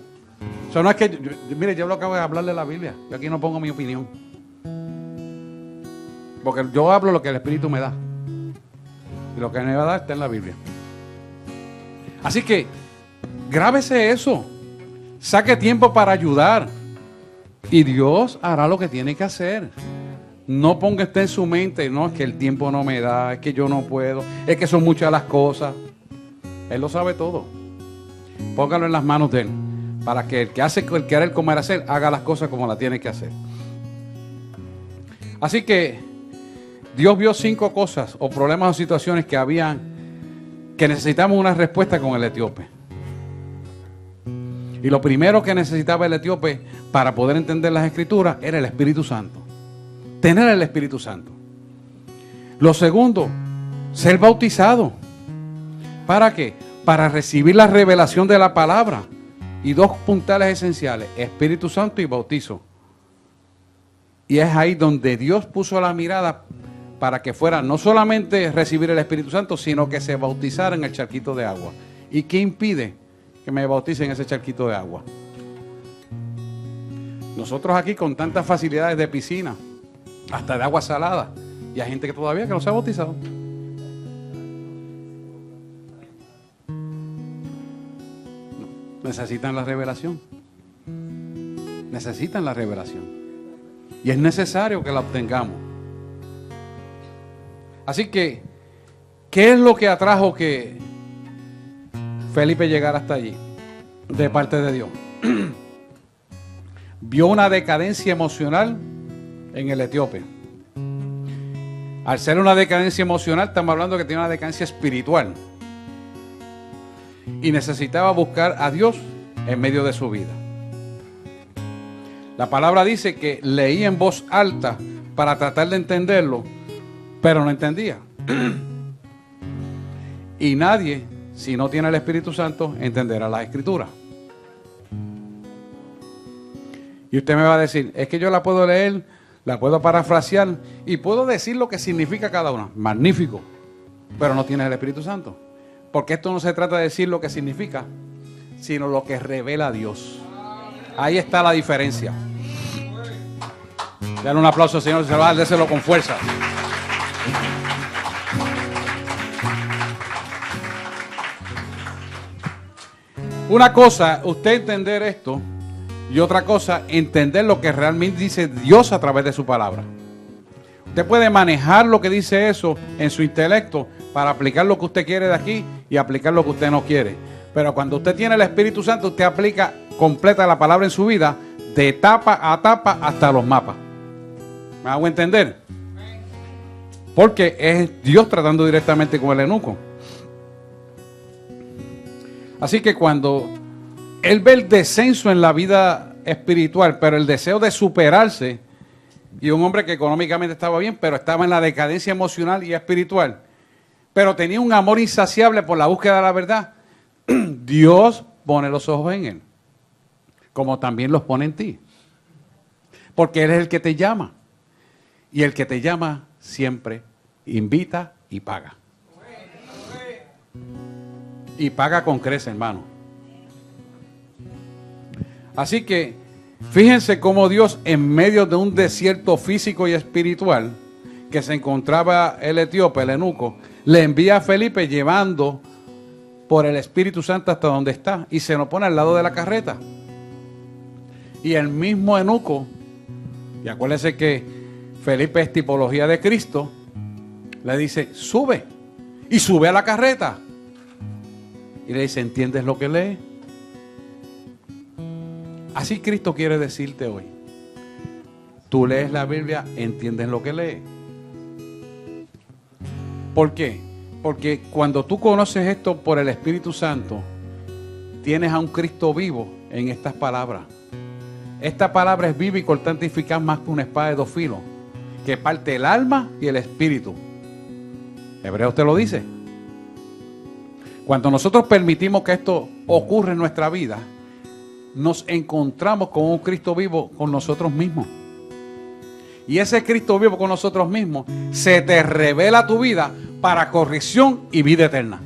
Eso no es que, mire, yo lo acabo de hablarle de la Biblia. Yo aquí no pongo mi opinión, porque yo hablo lo que el Espíritu me da, y lo que me va a dar está en la Biblia. Así que grábese eso, saque tiempo para ayudar, y Dios hará lo que tiene que hacer. No ponga usted en su mente, no, es que el tiempo no me da, es que yo no puedo, es que son muchas las cosas. Él lo sabe todo. Póngalo en las manos de él, para que el que hace el querer como era hacer, haga las cosas como las tiene que hacer. Así que Dios vio 5 cosas o problemas o situaciones que necesitamos una respuesta con el etíope. Y lo primero que necesitaba el etíope para poder entender las escrituras era el Espíritu Santo. Tener el Espíritu Santo. Lo segundo, ser bautizado. ¿Para qué? Para recibir la revelación de la palabra. Y 2 puntales esenciales, Espíritu Santo y bautizo. Y es ahí donde Dios puso la mirada para que fuera no solamente recibir el Espíritu Santo, sino que se bautizara en el charquito de agua. ¿Y qué impide que me bautice en ese charquito de agua? Nosotros aquí con tantas facilidades de piscina, hasta de agua salada, y hay gente que todavía que no se ha bautizado. Necesitan la revelación. Necesitan la revelación. Y es necesario que la obtengamos. Así que, ¿qué es lo que atrajo que Felipe llegara hasta allí? De parte de Dios. Vio una decadencia emocional en el etíope. Al ser una decadencia emocional, estamos hablando que tiene una decadencia espiritual. Y necesitaba buscar a Dios en medio de su vida. La palabra dice que leí en voz alta para tratar de entenderlo, pero no entendía. Y nadie, si no tiene el Espíritu Santo, entenderá las Escrituras. Y usted me va a decir, es que yo la puedo leer, la puedo parafrasear y puedo decir lo que significa cada una. Magnífico, pero no tienes el Espíritu Santo. Porque esto no se trata de decir lo que significa, sino lo que revela Dios. Ahí está la diferencia. Dale un aplauso, Señor, se va a déselo con fuerza. Una cosa, usted entender esto, y otra cosa, entender lo que realmente dice Dios a través de su palabra. Usted puede manejar lo que dice eso en su intelecto para aplicar lo que usted quiere de aquí y aplicar lo que usted no quiere. Pero cuando usted tiene el Espíritu Santo, usted aplica completa la palabra en su vida, de tapa a tapa hasta los mapas. ¿Me hago entender? Porque es Dios tratando directamente con el eunuco. Así que cuando él ve el descenso en la vida espiritual, pero el deseo de superarse, y un hombre que económicamente estaba bien, pero estaba en la decadencia emocional y espiritual, pero tenía un amor insaciable por la búsqueda de la verdad, Dios pone los ojos en él, como también los pone en ti. Porque Él es el que te llama. Y el que te llama siempre invita y paga. Y paga con creces, hermano. Así que, fíjense cómo Dios, en medio de un desierto físico y espiritual, que se encontraba el etíope, el eunuco, le envía a Felipe llevando por el Espíritu Santo hasta donde está, y se lo pone al lado de la carreta. Y el mismo eunuco Y acuérdese que Felipe es tipología de Cristo. Le dice, sube. Y sube a la carreta. Y le dice, ¿entiendes lo que lee? Así Cristo quiere decirte hoy. Tú lees la Biblia, entiendes lo que lees. ¿Por qué? Porque cuando tú conoces esto por el Espíritu Santo, tienes a un Cristo vivo en estas palabras. Esta palabra es viva y cortante y eficaz más que una espada de dos filos, que parte el alma y el espíritu. Hebreos te lo dice. Cuando nosotros permitimos que esto ocurra en nuestra vida, nos encontramos con un Cristo vivo con nosotros mismos. Y ese Cristo vivo con nosotros mismos se te revela a tu vida para corrección y vida eterna.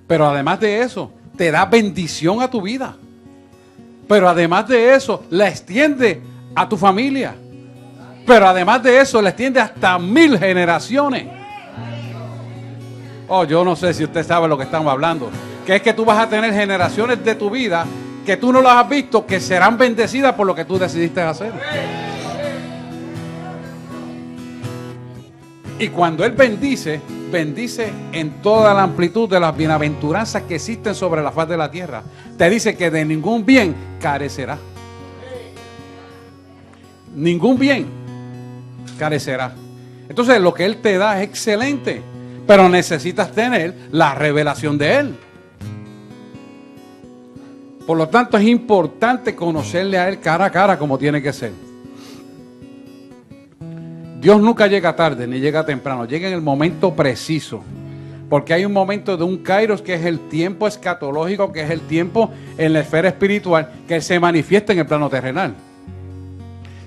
Pero además de eso, te da bendición a tu vida. Pero además de eso, la extiende a tu familia. Pero además de eso, la extiende hasta 1000 generaciones. Oh, yo no sé si usted sabe lo que estamos hablando. Que es que tú vas a tener generaciones de tu vida que tú no las has visto, que serán bendecidas por lo que tú decidiste hacer. Y cuando Él bendice, bendice en toda la amplitud de las bienaventuranzas que existen sobre la faz de la tierra. Te dice que de ningún bien carecerá. Ningún bien carecerá. Entonces lo que Él te da es excelente, pero necesitas tener la revelación de Él. Por lo tanto es importante conocerle a Él cara a cara como tiene que ser. Dios nunca llega tarde ni llega temprano, llega en el momento preciso. Porque hay un momento de un kairos que es el tiempo escatológico, que es el tiempo en la esfera espiritual, que se manifiesta en el plano terrenal.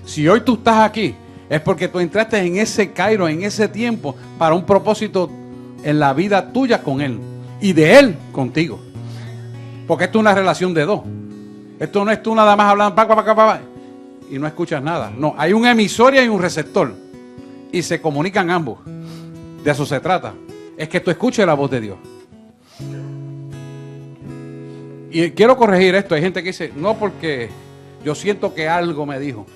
Si hoy tú estás aquí, es porque tú entraste en ese kairos, en ese tiempo, para un propósito en la vida tuya con Él y de Él contigo. Porque esto es una relación de dos. Esto no es tú nada más hablando y no escuchas nada. No, hay un emisor y hay un receptor. Y se comunican ambos. De eso se trata. Es que tú escuches la voz de Dios. Y quiero corregir esto. Hay gente que dice, no, porque yo siento que algo me dijo.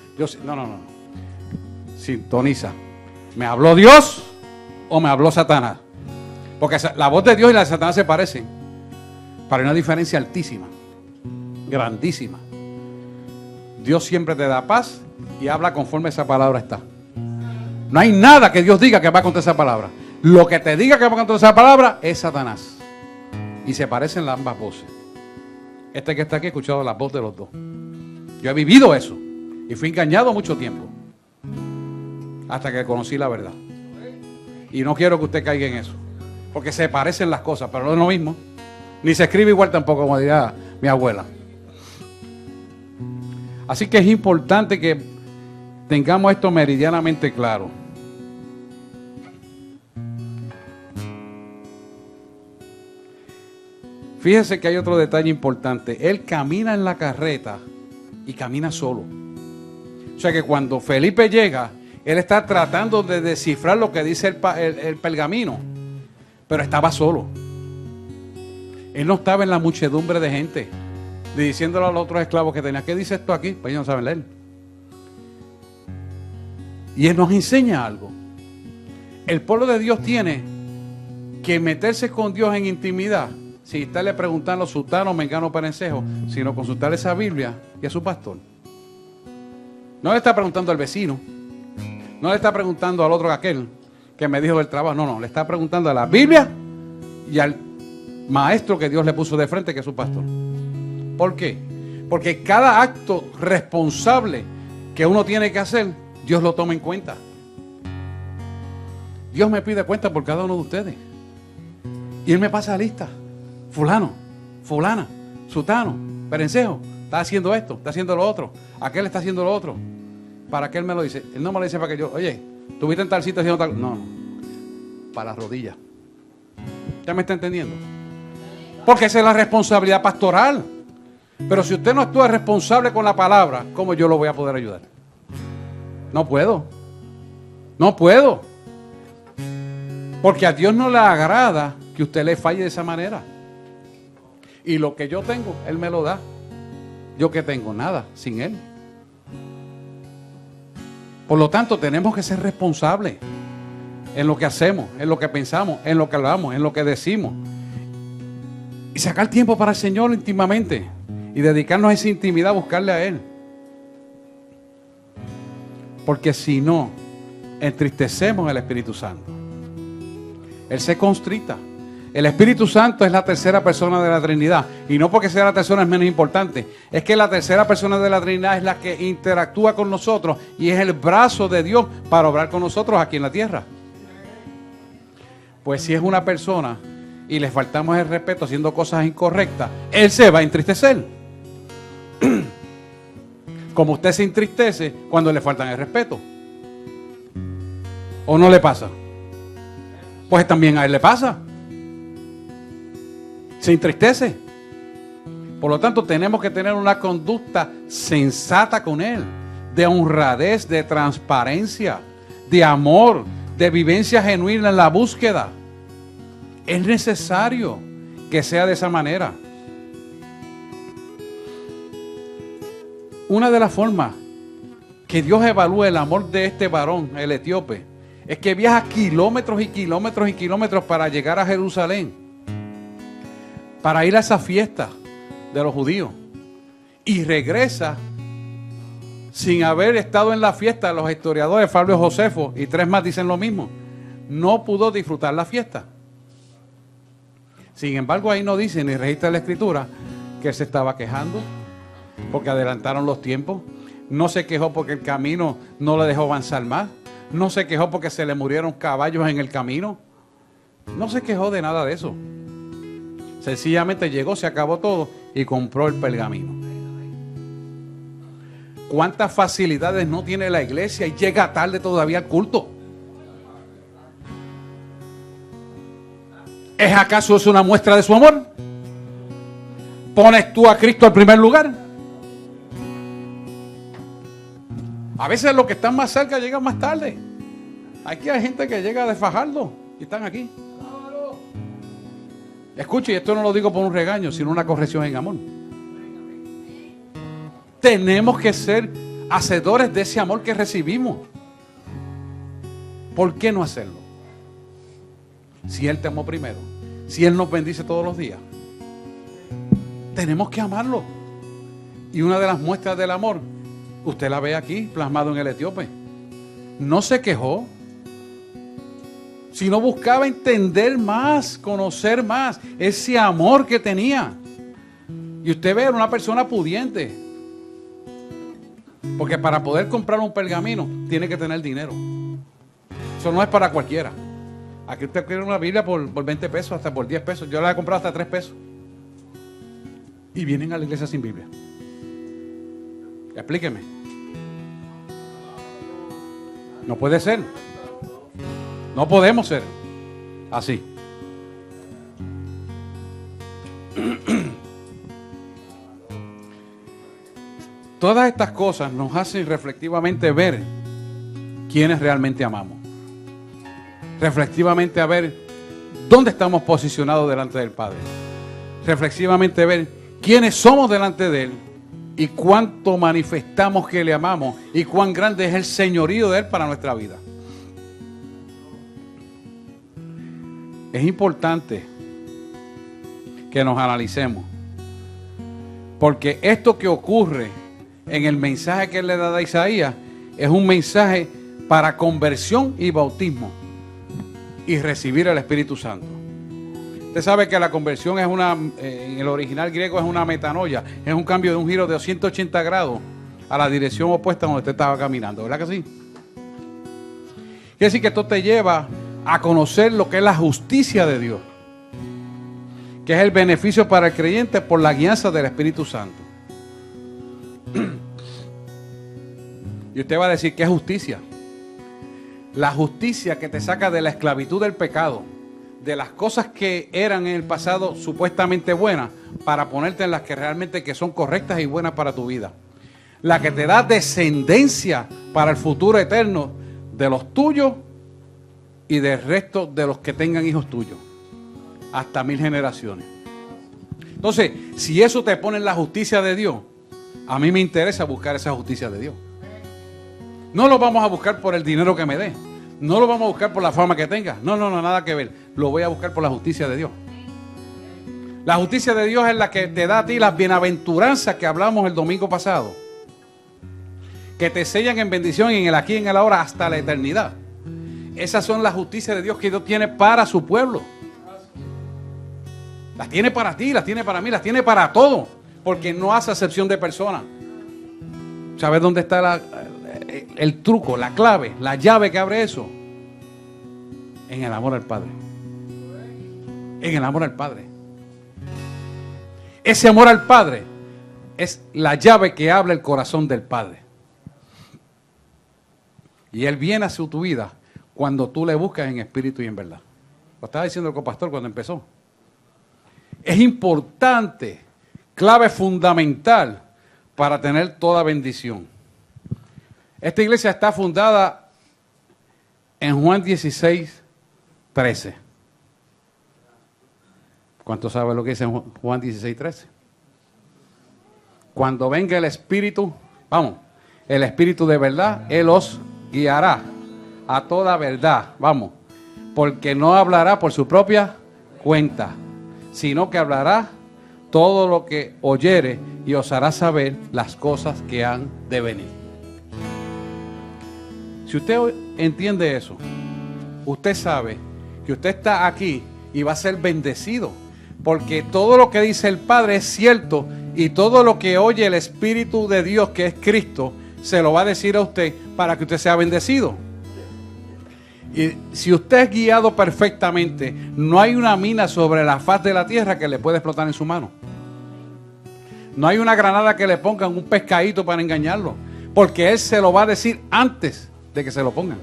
No. Sintoniza. ¿Me habló Dios o me habló Satanás? Porque la voz de Dios y la de Satanás se parecen. Pero hay una diferencia altísima. Grandísima. Dios siempre te da paz y habla conforme esa palabra está. No hay nada que Dios diga que va contra esa palabra. Lo que te diga que va contra esa palabra es Satanás. Y se parecen las ambas voces. Este que está aquí ha escuchado la voz de los dos. Yo he vivido eso. Y fui engañado mucho tiempo. Hasta que conocí la verdad. Y no quiero que usted caiga en eso. Porque se parecen las cosas, pero no es lo mismo. Ni se escribe igual tampoco, como diría mi abuela. Así que es importante que tengamos esto meridianamente claro. Fíjese que hay otro detalle importante. Él camina en la carreta y camina solo. O sea que cuando Felipe llega, él está tratando de descifrar lo que dice el pergamino, pero estaba solo. Él no estaba en la muchedumbre de gente, diciéndole a los otros esclavos que tenía, ¿qué dice esto aquí? Pues ellos no saben leer. Y Él nos enseña algo. El pueblo de Dios tiene que meterse con Dios en intimidad, sin estarle preguntando a sutano, mengano, perencejo, sino consultar esa Biblia y a su pastor. No le está preguntando al vecino, no le está preguntando al otro aquel que me dijo del trabajo, no, le está preguntando a la Biblia y al maestro que Dios le puso de frente, que es su pastor. ¿Por qué? Porque cada acto responsable que uno tiene que hacer, Dios lo toma en cuenta. Dios me pide cuenta por cada uno de ustedes. Y Él me pasa la lista. Fulano, fulana, sutano, perencejo, está haciendo esto, está haciendo lo otro. Aquel está haciendo lo otro. ¿Para qué Él me lo dice? Él no me lo dice para que yo, oye, ¿tuviste en tal sitio haciendo tal? No. Para las rodillas. ¿Ya me está entendiendo? Porque esa es la responsabilidad pastoral. Pero si usted no actúa responsable con la palabra, ¿cómo yo lo voy a poder ayudar? No puedo. No puedo. Porque a Dios no le agrada que usted le falle de esa manera. Y lo que yo tengo, Él me lo da. ¿Yo qué tengo? Nada, sin Él. Por lo tanto, tenemos que ser responsables en lo que hacemos, en lo que pensamos, en lo que hablamos, en lo que decimos. Y sacar tiempo para el Señor íntimamente y dedicarnos a esa intimidad, a buscarle a Él. Porque si no, entristecemos al Espíritu Santo. Él se constrita. El Espíritu Santo es la tercera persona de la Trinidad. Y no porque sea la tercera es menos importante. Es que la tercera persona de la Trinidad es la que interactúa con nosotros y es el brazo de Dios para obrar con nosotros aquí en la tierra. Pues si es una persona y le faltamos el respeto haciendo cosas incorrectas, Él se va a entristecer. Como usted se entristece cuando le faltan el respeto. ¿O no le pasa? Pues también a Él le pasa. Se entristece. Por lo tanto, tenemos que tener una conducta sensata con Él, de honradez, de transparencia, de amor, de vivencia genuina en la búsqueda. Es necesario que sea de esa manera. Una de las formas que Dios evalúa el amor de este varón, el etíope, es que viaja kilómetros y kilómetros y kilómetros para llegar a Jerusalén, para ir a esa fiesta de los judíos, y regresa sin haber estado en la fiesta. Los historiadores Fabio Josefo y 3 más dicen lo mismo. No pudo disfrutar la fiesta. Sin embargo, ahí no dice ni registra la escritura que él se estaba quejando porque adelantaron los tiempos. No se quejó porque el camino no le dejó avanzar más. No se quejó porque se le murieron caballos en el camino. No se quejó de nada de eso. Sencillamente llegó, se acabó todo y compró el pergamino. ¿Cuántas facilidades no tiene la iglesia y llega tarde todavía al culto? ¿Es acaso eso una muestra de su amor? ¿Pones tú a Cristo al primer lugar? A veces los que están más cerca llegan más tarde. Aquí hay gente que llega de Fajardo y están aquí. Escuche, y esto no lo digo por un regaño, sino una corrección en amor. Tenemos que ser hacedores de ese amor que recibimos. ¿Por qué no hacerlo? Si Él te amó primero, si Él nos bendice todos los días, tenemos que amarlo. Y una de las muestras del amor, usted la ve aquí plasmado en el etíope. No se quejó, sino buscaba entender más, conocer más ese amor que tenía. Y usted ve, era una persona pudiente, porque para poder comprar un pergamino tiene que tener dinero. Eso no es para cualquiera. Aquí usted quiere una Biblia por 20 pesos, hasta por 10 pesos. Yo la he comprado hasta 3 pesos. Y vienen a la iglesia sin Biblia. Explíqueme. No puede ser. No podemos ser así. Todas estas cosas nos hacen reflexivamente ver quiénes realmente amamos. Reflexivamente a ver dónde estamos posicionados delante del Padre. Reflexivamente ver quiénes somos delante de Él y cuánto manifestamos que le amamos y cuán grande es el señorío de Él para nuestra vida. Es importante que nos analicemos, porque esto que ocurre en el mensaje que Él le da a Isaías es un mensaje para conversión y bautismo y recibir el Espíritu Santo. Usted sabe que la conversión es en el original griego es una metanoia, es un cambio de un giro de 180 grados a la dirección opuesta donde usted estaba caminando, ¿verdad que sí? Quiere decir que esto te lleva a conocer lo que es la justicia de Dios, que es el beneficio para el creyente por la guianza del Espíritu Santo. Y usted va a decir, ¿qué es justicia? La justicia que te saca de la esclavitud del pecado, de las cosas que eran en el pasado supuestamente buenas, para ponerte en las que realmente que son correctas y buenas para tu vida. La que te da descendencia para el futuro eterno de los tuyos y del resto de los que tengan hijos tuyos, hasta 1000 generaciones. Entonces, si eso te pone en la justicia de Dios, a mí me interesa buscar esa justicia de Dios. No lo vamos a buscar por el dinero que me dé. No lo vamos a buscar por la fama que tenga. No, nada que ver. Lo voy a buscar por la justicia de Dios. La justicia de Dios es la que te da a ti las bienaventuranzas que hablamos el domingo pasado. Que te sellan en bendición en el aquí y en el ahora hasta la eternidad. Esas son las justicias de Dios que Dios tiene para su pueblo. Las tiene para ti, las tiene para mí, las tiene para todo. Porque no hace acepción de personas. ¿Sabes dónde está el truco, la clave, la llave que abre eso? En el amor al Padre. En el amor al Padre. Ese amor al Padre es la llave que abre el corazón del Padre. Y Él viene hacia tu vida cuando tú le buscas en espíritu y en verdad. Lo estaba diciendo el copastor cuando empezó. Es importante, clave fundamental para tener toda bendición. Esta iglesia está fundada en Juan 16, 13. ¿Cuántos saben lo que dice Juan 16, 13? Cuando venga el Espíritu, el Espíritu de verdad, Él os guiará a toda verdad, porque no hablará por su propia cuenta, sino que hablará todo lo que oyere y os hará saber las cosas que han de venir. Si usted entiende eso, usted sabe que usted está aquí y va a ser bendecido, porque todo lo que dice el Padre es cierto y todo lo que oye el Espíritu de Dios, que es Cristo, se lo va a decir a usted para que usted sea bendecido. Y si usted es guiado perfectamente, no hay una mina sobre la faz de la tierra que le pueda explotar en su mano. No hay una granada que le pongan un pescadito para engañarlo, porque Él se lo va a decir antes de que se lo pongan.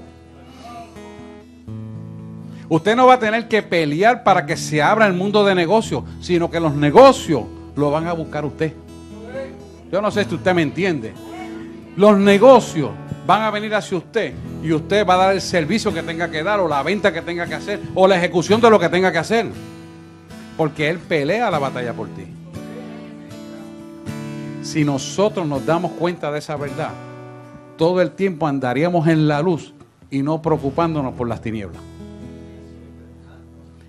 Usted no va a tener que pelear para que se abra el mundo de negocios, sino que los negocios lo van a buscar usted. Yo no sé si usted me entiende. Los negocios van a venir hacia usted y usted va a dar el servicio que tenga que dar, o la venta que tenga que hacer, o la ejecución de lo que tenga que hacer, porque Él pelea la batalla por ti. Si nosotros nos damos cuenta de esa verdad, todo el tiempo andaríamos en la luz y no preocupándonos por las tinieblas.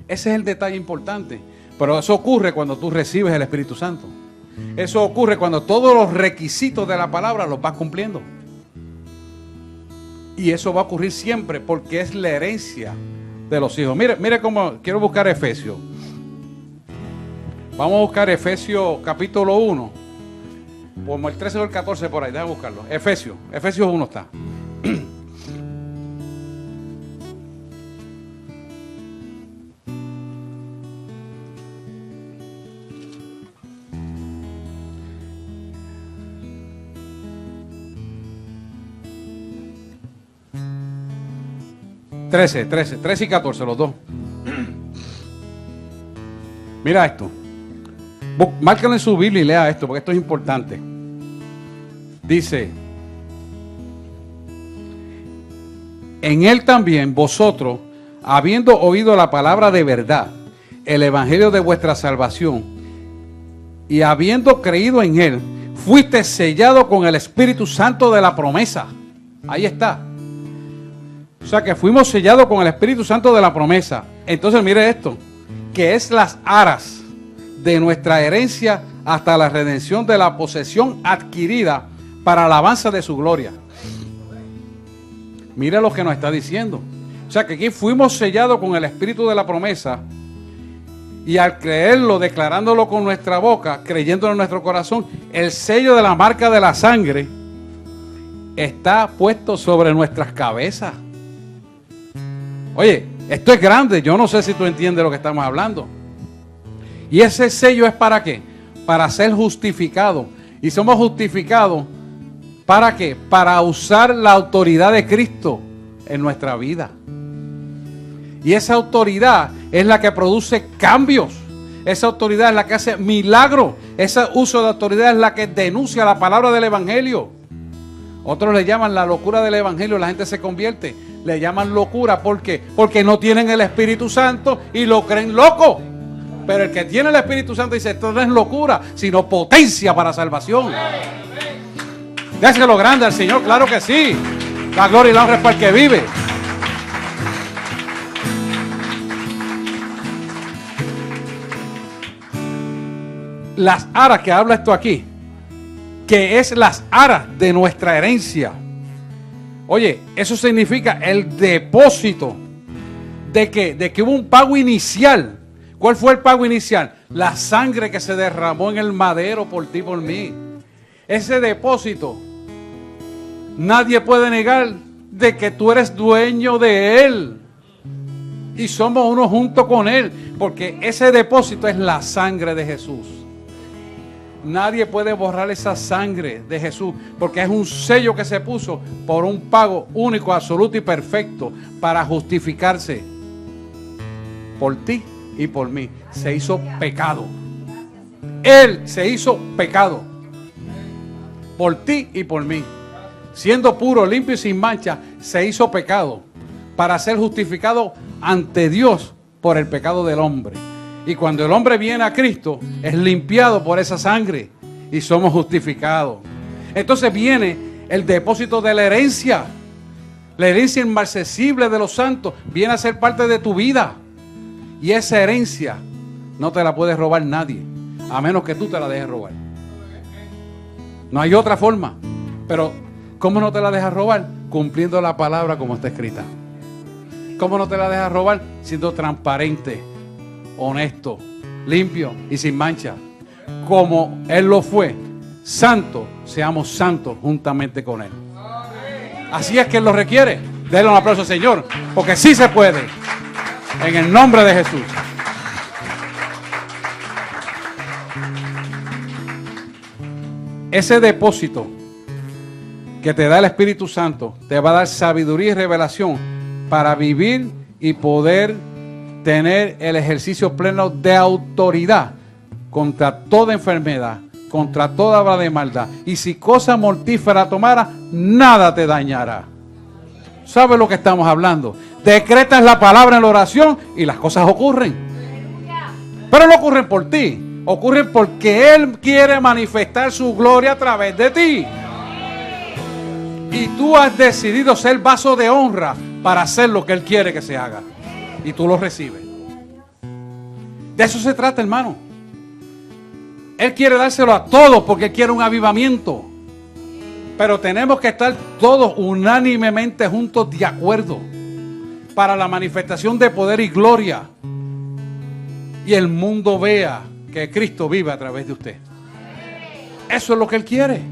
Ese es el detalle importante. Pero eso ocurre cuando tú recibes el Espíritu Santo. Eso ocurre cuando todos los requisitos de la palabra los vas cumpliendo. Y eso va a ocurrir siempre porque es la herencia de los hijos. Mire cómo quiero buscar Efesios. Vamos a buscar Efesios capítulo 1. Como el 13 o el 14 por ahí, déjame buscarlo. Efesios 1 está. Trece y 14, los dos. Mira esto. Márcalo en su Biblia y lea esto, porque esto es importante. Dice: en Él también vosotros, habiendo oído la palabra de verdad, el evangelio de vuestra salvación, y habiendo creído en Él, fuiste sellado con el Espíritu Santo de la promesa. Ahí está. O sea que fuimos sellados con el Espíritu Santo de la promesa. Entonces mire esto, que es las aras de nuestra herencia hasta la redención de la posesión adquirida para alabanza de su gloria. Mire lo que nos está diciendo. O sea que aquí fuimos sellados con el Espíritu de la promesa, y al creerlo, declarándolo con nuestra boca, creyéndolo en nuestro corazón, el sello de la marca de la sangre está puesto sobre nuestras cabezas. Oye, esto es grande. Yo no sé si tú entiendes lo que estamos hablando. Y ese sello es ¿para qué? Para ser justificado. Y somos justificados ¿para qué? Para usar la autoridad de Cristo en nuestra vida. Y esa autoridad es la que produce cambios. Esa autoridad es la que hace milagros. Ese uso de autoridad es la que denuncia la palabra del evangelio. Otros le llaman la locura del evangelio. La gente se convierte. Le llaman locura. ¿Por qué? Porque no tienen el Espíritu Santo y lo creen loco. Pero el que tiene el Espíritu Santo dice: esto no es locura, sino potencia para salvación. Dáselo grande al Señor, claro que sí. La gloria y la honra es para el que vive. Las aras que habla esto aquí, que es las aras de nuestra herencia. Oye, eso significa el depósito de que hubo un pago inicial. ¿Cuál fue el pago inicial? La sangre que se derramó en el madero por ti y por mí. Ese depósito, nadie puede negar de que tú eres dueño de él. Y somos uno junto con él, porque ese depósito es la sangre de Jesús. Nadie puede borrar esa sangre de Jesús, porque es un sello que se puso por un pago único, absoluto y perfecto para justificarse por ti y por mí. Se hizo pecado. Él se hizo pecado por ti y por mí. Siendo puro, limpio y sin mancha, se hizo pecado para ser justificado ante Dios por el pecado del hombre. Y cuando el hombre viene a Cristo, es limpiado por esa sangre y somos justificados. Entonces viene el depósito de la herencia. La herencia inmarcesible de los santos viene a ser parte de tu vida. Y esa herencia no te la puede robar nadie, a menos que tú te la dejes robar. No hay otra forma. Pero ¿cómo no te la dejas robar? Cumpliendo la palabra como está escrita. ¿Cómo no te la dejas robar? Siendo transparente, honesto, limpio y sin mancha. Como Él lo fue, santo, seamos santos juntamente con Él. Así es que Él lo requiere. Denle un aplauso al Señor, porque sí se puede. En el nombre de Jesús. Ese depósito que te da el Espíritu Santo te va a dar sabiduría y revelación para vivir y poder tener el ejercicio pleno de autoridad contra toda enfermedad, contra toda obra de maldad. Y si cosa mortífera tomara, nada te dañará. ¿Sabes lo que estamos hablando? Decretas la palabra en la oración y las cosas ocurren. Pero no ocurren por ti, ocurren porque Él quiere manifestar su gloria a través de ti. Y tú has decidido ser vaso de honra para hacer lo que Él quiere que se haga. Y tú lo recibes. De eso se trata, hermano. Él quiere dárselo a todos porque Él quiere un avivamiento. Pero tenemos que estar todos unánimemente juntos de acuerdo para la manifestación de poder y gloria. Y el mundo vea que Cristo vive a través de usted. Eso es lo que Él quiere.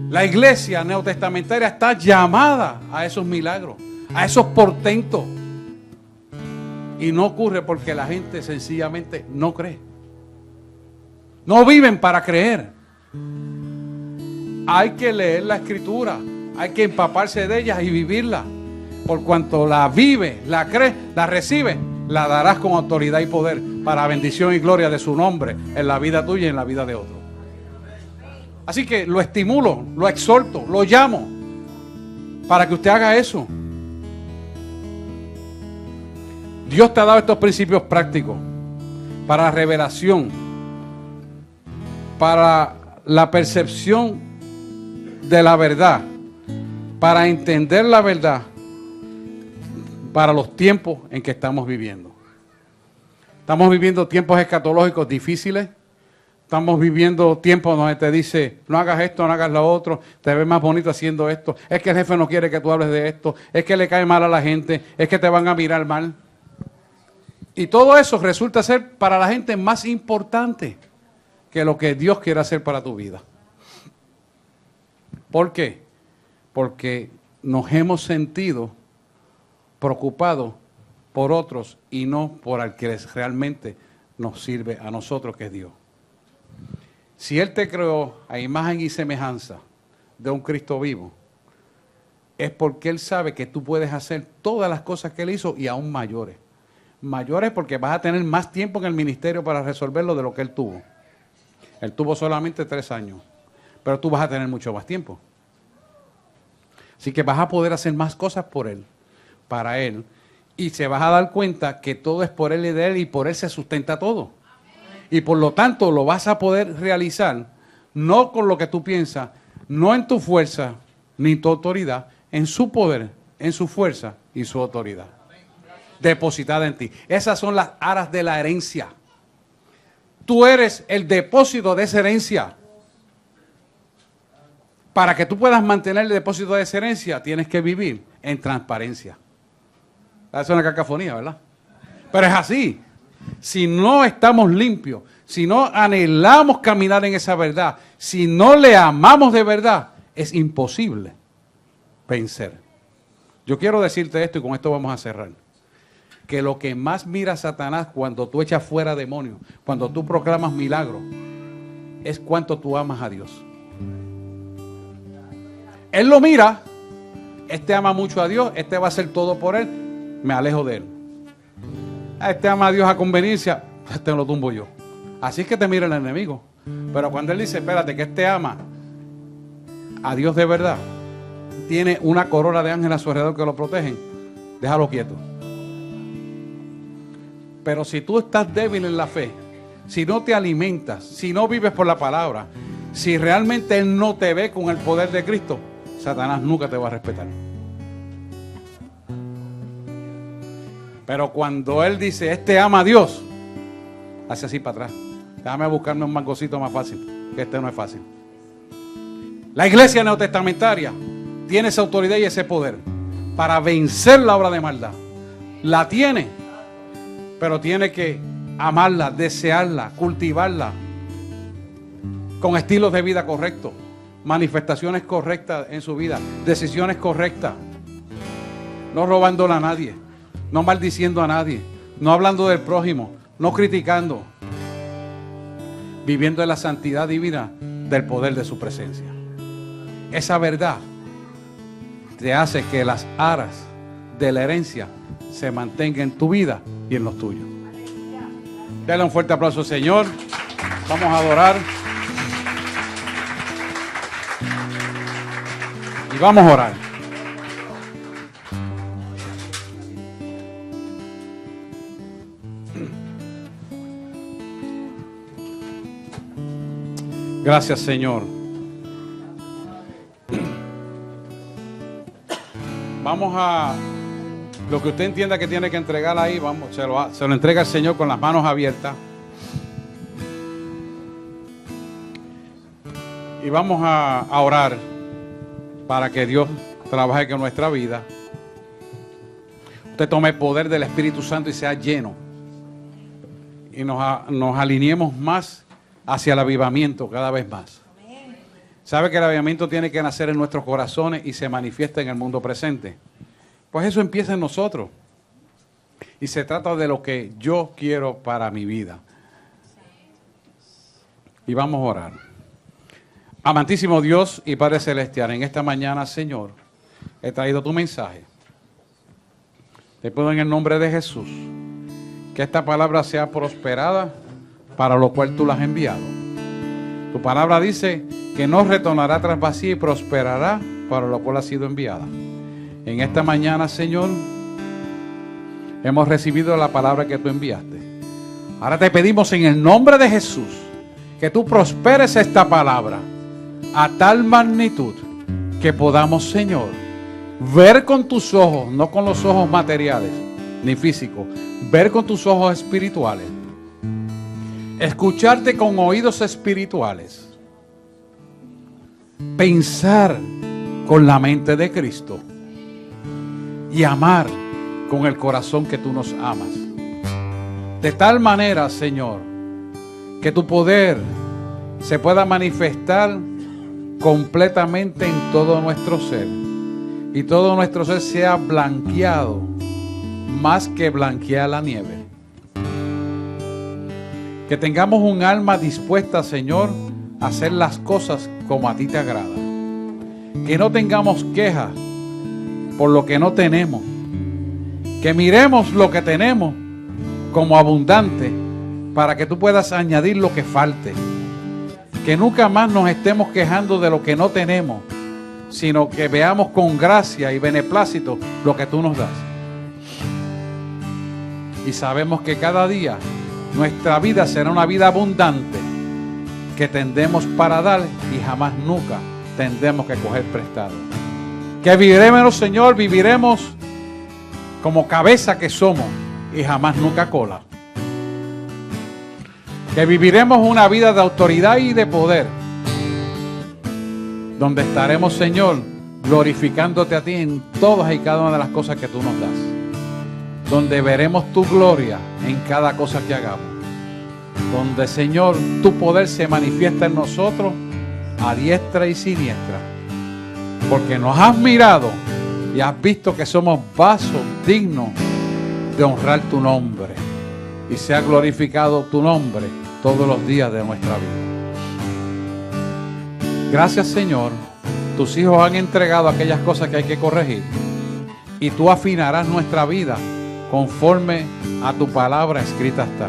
La iglesia neotestamentaria está llamada a esos milagros, a esos portentos. Y no ocurre porque la gente sencillamente no cree. No viven para creer. Hay que leer la Escritura, hay que empaparse de ellas y vivirla. Por cuanto la vive, la cree, la recibe, la darás con autoridad y poder para bendición y gloria de su nombre en la vida tuya y en la vida de otros. Así que lo estimulo, lo exhorto, lo llamo para que usted haga eso. Dios te ha dado estos principios prácticos para la revelación, para la percepción de la verdad, para entender la verdad, para los tiempos en que estamos viviendo. Estamos viviendo tiempos escatológicos difíciles. Estamos viviendo tiempos donde te dice, no hagas esto, no hagas lo otro, te ves más bonito haciendo esto. Es que el jefe no quiere que tú hables de esto, es que le cae mal a la gente, es que te van a mirar mal. Y todo eso resulta ser para la gente más importante que lo que Dios quiere hacer para tu vida. ¿Por qué? Porque nos hemos sentido preocupados por otros y no por el que realmente nos sirve a nosotros, que es Dios. Si Él te creó a imagen y semejanza de un Cristo vivo, es porque Él sabe que tú puedes hacer todas las cosas que Él hizo y aún mayores. Mayores porque vas a tener más tiempo en el ministerio para resolverlo de lo que Él tuvo. Él tuvo solamente 3 años, pero tú vas a tener mucho más tiempo. Así que vas a poder hacer más cosas por Él, para Él, y se vas a dar cuenta que todo es por Él y de Él, y por Él se sustenta todo. Y por lo tanto lo vas a poder realizar, no con lo que tú piensas, no en tu fuerza, ni tu autoridad, en su poder, en su fuerza y su autoridad depositada en ti. Esas son las aras de la herencia. Tú eres el depósito de esa herencia. Para que tú puedas mantener el depósito de esa herencia, tienes que vivir en transparencia. Es una cacofonía, ¿verdad? Pero es así. Si no estamos limpios, si no anhelamos caminar en esa verdad, si no le amamos de verdad, es imposible vencer. Yo quiero decirte esto y con esto vamos a cerrar. Que lo que más mira Satanás cuando tú echas fuera demonios, cuando tú proclamas milagros, es cuánto tú amas a Dios. Él lo mira, este ama mucho a Dios, este va a hacer todo por él, me alejo de él. Este ama a Dios a conveniencia, este lo tumbo yo. Así es que te mira el enemigo. Pero cuando él dice, espérate, que este ama a Dios de verdad, tiene una corona de ángeles a su alrededor que lo protegen, déjalo quieto. Pero si tú estás débil en la fe, si no te alimentas, si no vives por la palabra, si realmente él no te ve con el poder de Cristo, Satanás nunca te va a respetar. Pero cuando él dice, este ama a Dios, hace así para atrás. Déjame buscarme un mangocito más fácil, que este no es fácil. La iglesia neotestamentaria tiene esa autoridad y ese poder para vencer la obra de maldad. La tiene, pero tiene que amarla, desearla, cultivarla, con estilos de vida correctos, manifestaciones correctas en su vida, decisiones correctas, no robándole a nadie, no maldiciendo a nadie, no hablando del prójimo, no criticando, viviendo en la santidad divina del poder de su presencia. Esa verdad te hace que las aras de la herencia se mantengan en tu vida y en los tuyos. Dale un fuerte aplauso al Señor. Vamos a adorar. Y vamos a orar. Gracias, Señor. Vamos a... Lo que usted entienda que tiene que entregar ahí, vamos, se lo entrega al Señor con las manos abiertas. Y vamos a orar para que Dios trabaje con nuestra vida. Usted tome el poder del Espíritu Santo y sea lleno. Y nos alineemos más hacia el avivamiento cada vez más. ¿Sabe que el avivamiento tiene que nacer en nuestros corazones y se manifiesta en el mundo presente? Pues eso empieza en nosotros. Y se trata de lo que yo quiero para mi vida. Y vamos a orar. Amantísimo Dios y Padre Celestial, en esta mañana, Señor, he traído tu mensaje. Te pido en el nombre de Jesús que esta palabra sea prosperada para lo cual tú la has enviado. Tu palabra dice que no retornará tras vacía y prosperará para lo cual ha sido enviada. En esta mañana, Señor, hemos recibido la palabra que tú enviaste. Ahora te pedimos en el nombre de Jesús que tú prosperes esta palabra a tal magnitud que podamos, Señor, ver con tus ojos, no con los ojos materiales ni físicos, ver con tus ojos espirituales, escucharte con oídos espirituales, pensar con la mente de Cristo y amar con el corazón que tú nos amas. De tal manera, Señor, que tu poder se pueda manifestar completamente en todo nuestro ser. Y todo nuestro ser sea blanqueado, más que blanquear la nieve. Que tengamos un alma dispuesta, Señor, a hacer las cosas como a ti te agrada. Que no tengamos quejas por lo que no tenemos. Que miremos lo que tenemos como abundante para que tú puedas añadir lo que falte. Que nunca más nos estemos quejando de lo que no tenemos, sino que veamos con gracia y beneplácito lo que tú nos das. Y sabemos que cada día nuestra vida será una vida abundante que tendemos para dar y jamás nunca tendremos que coger prestado. Que viviremos, Señor, viviremos como cabeza que somos y jamás nunca cola. Que viviremos una vida de autoridad y de poder, donde estaremos, Señor, glorificándote a ti en todas y cada una de las cosas que tú nos das. Donde veremos tu gloria en cada cosa que hagamos. Donde, Señor, tu poder se manifiesta en nosotros a diestra y siniestra. Porque nos has mirado y has visto que somos vasos dignos de honrar tu nombre. Y sea glorificado tu nombre todos los días de nuestra vida. Gracias, Señor. Tus hijos han entregado aquellas cosas que hay que corregir. Y tú afinarás nuestra vida conforme a tu palabra escrita está.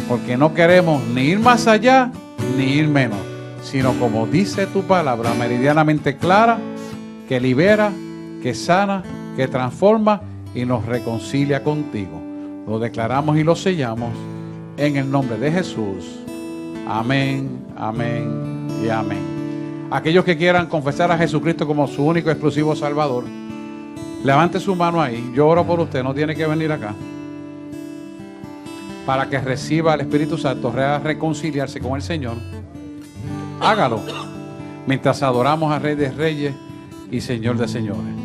Porque no queremos ni ir más allá ni ir menos, sino como dice tu palabra, meridianamente clara, que libera, que sana, que transforma y nos reconcilia contigo. Lo declaramos y lo sellamos en el nombre de Jesús. Amén, amén y amén. Aquellos que quieran confesar a Jesucristo como su único y exclusivo Salvador, levante su mano ahí. Yo oro por usted, no tiene que venir acá. Para que reciba el Espíritu Santo, reconciliarse con el Señor. Hágalo mientras adoramos al Rey de Reyes y Señor de Señores.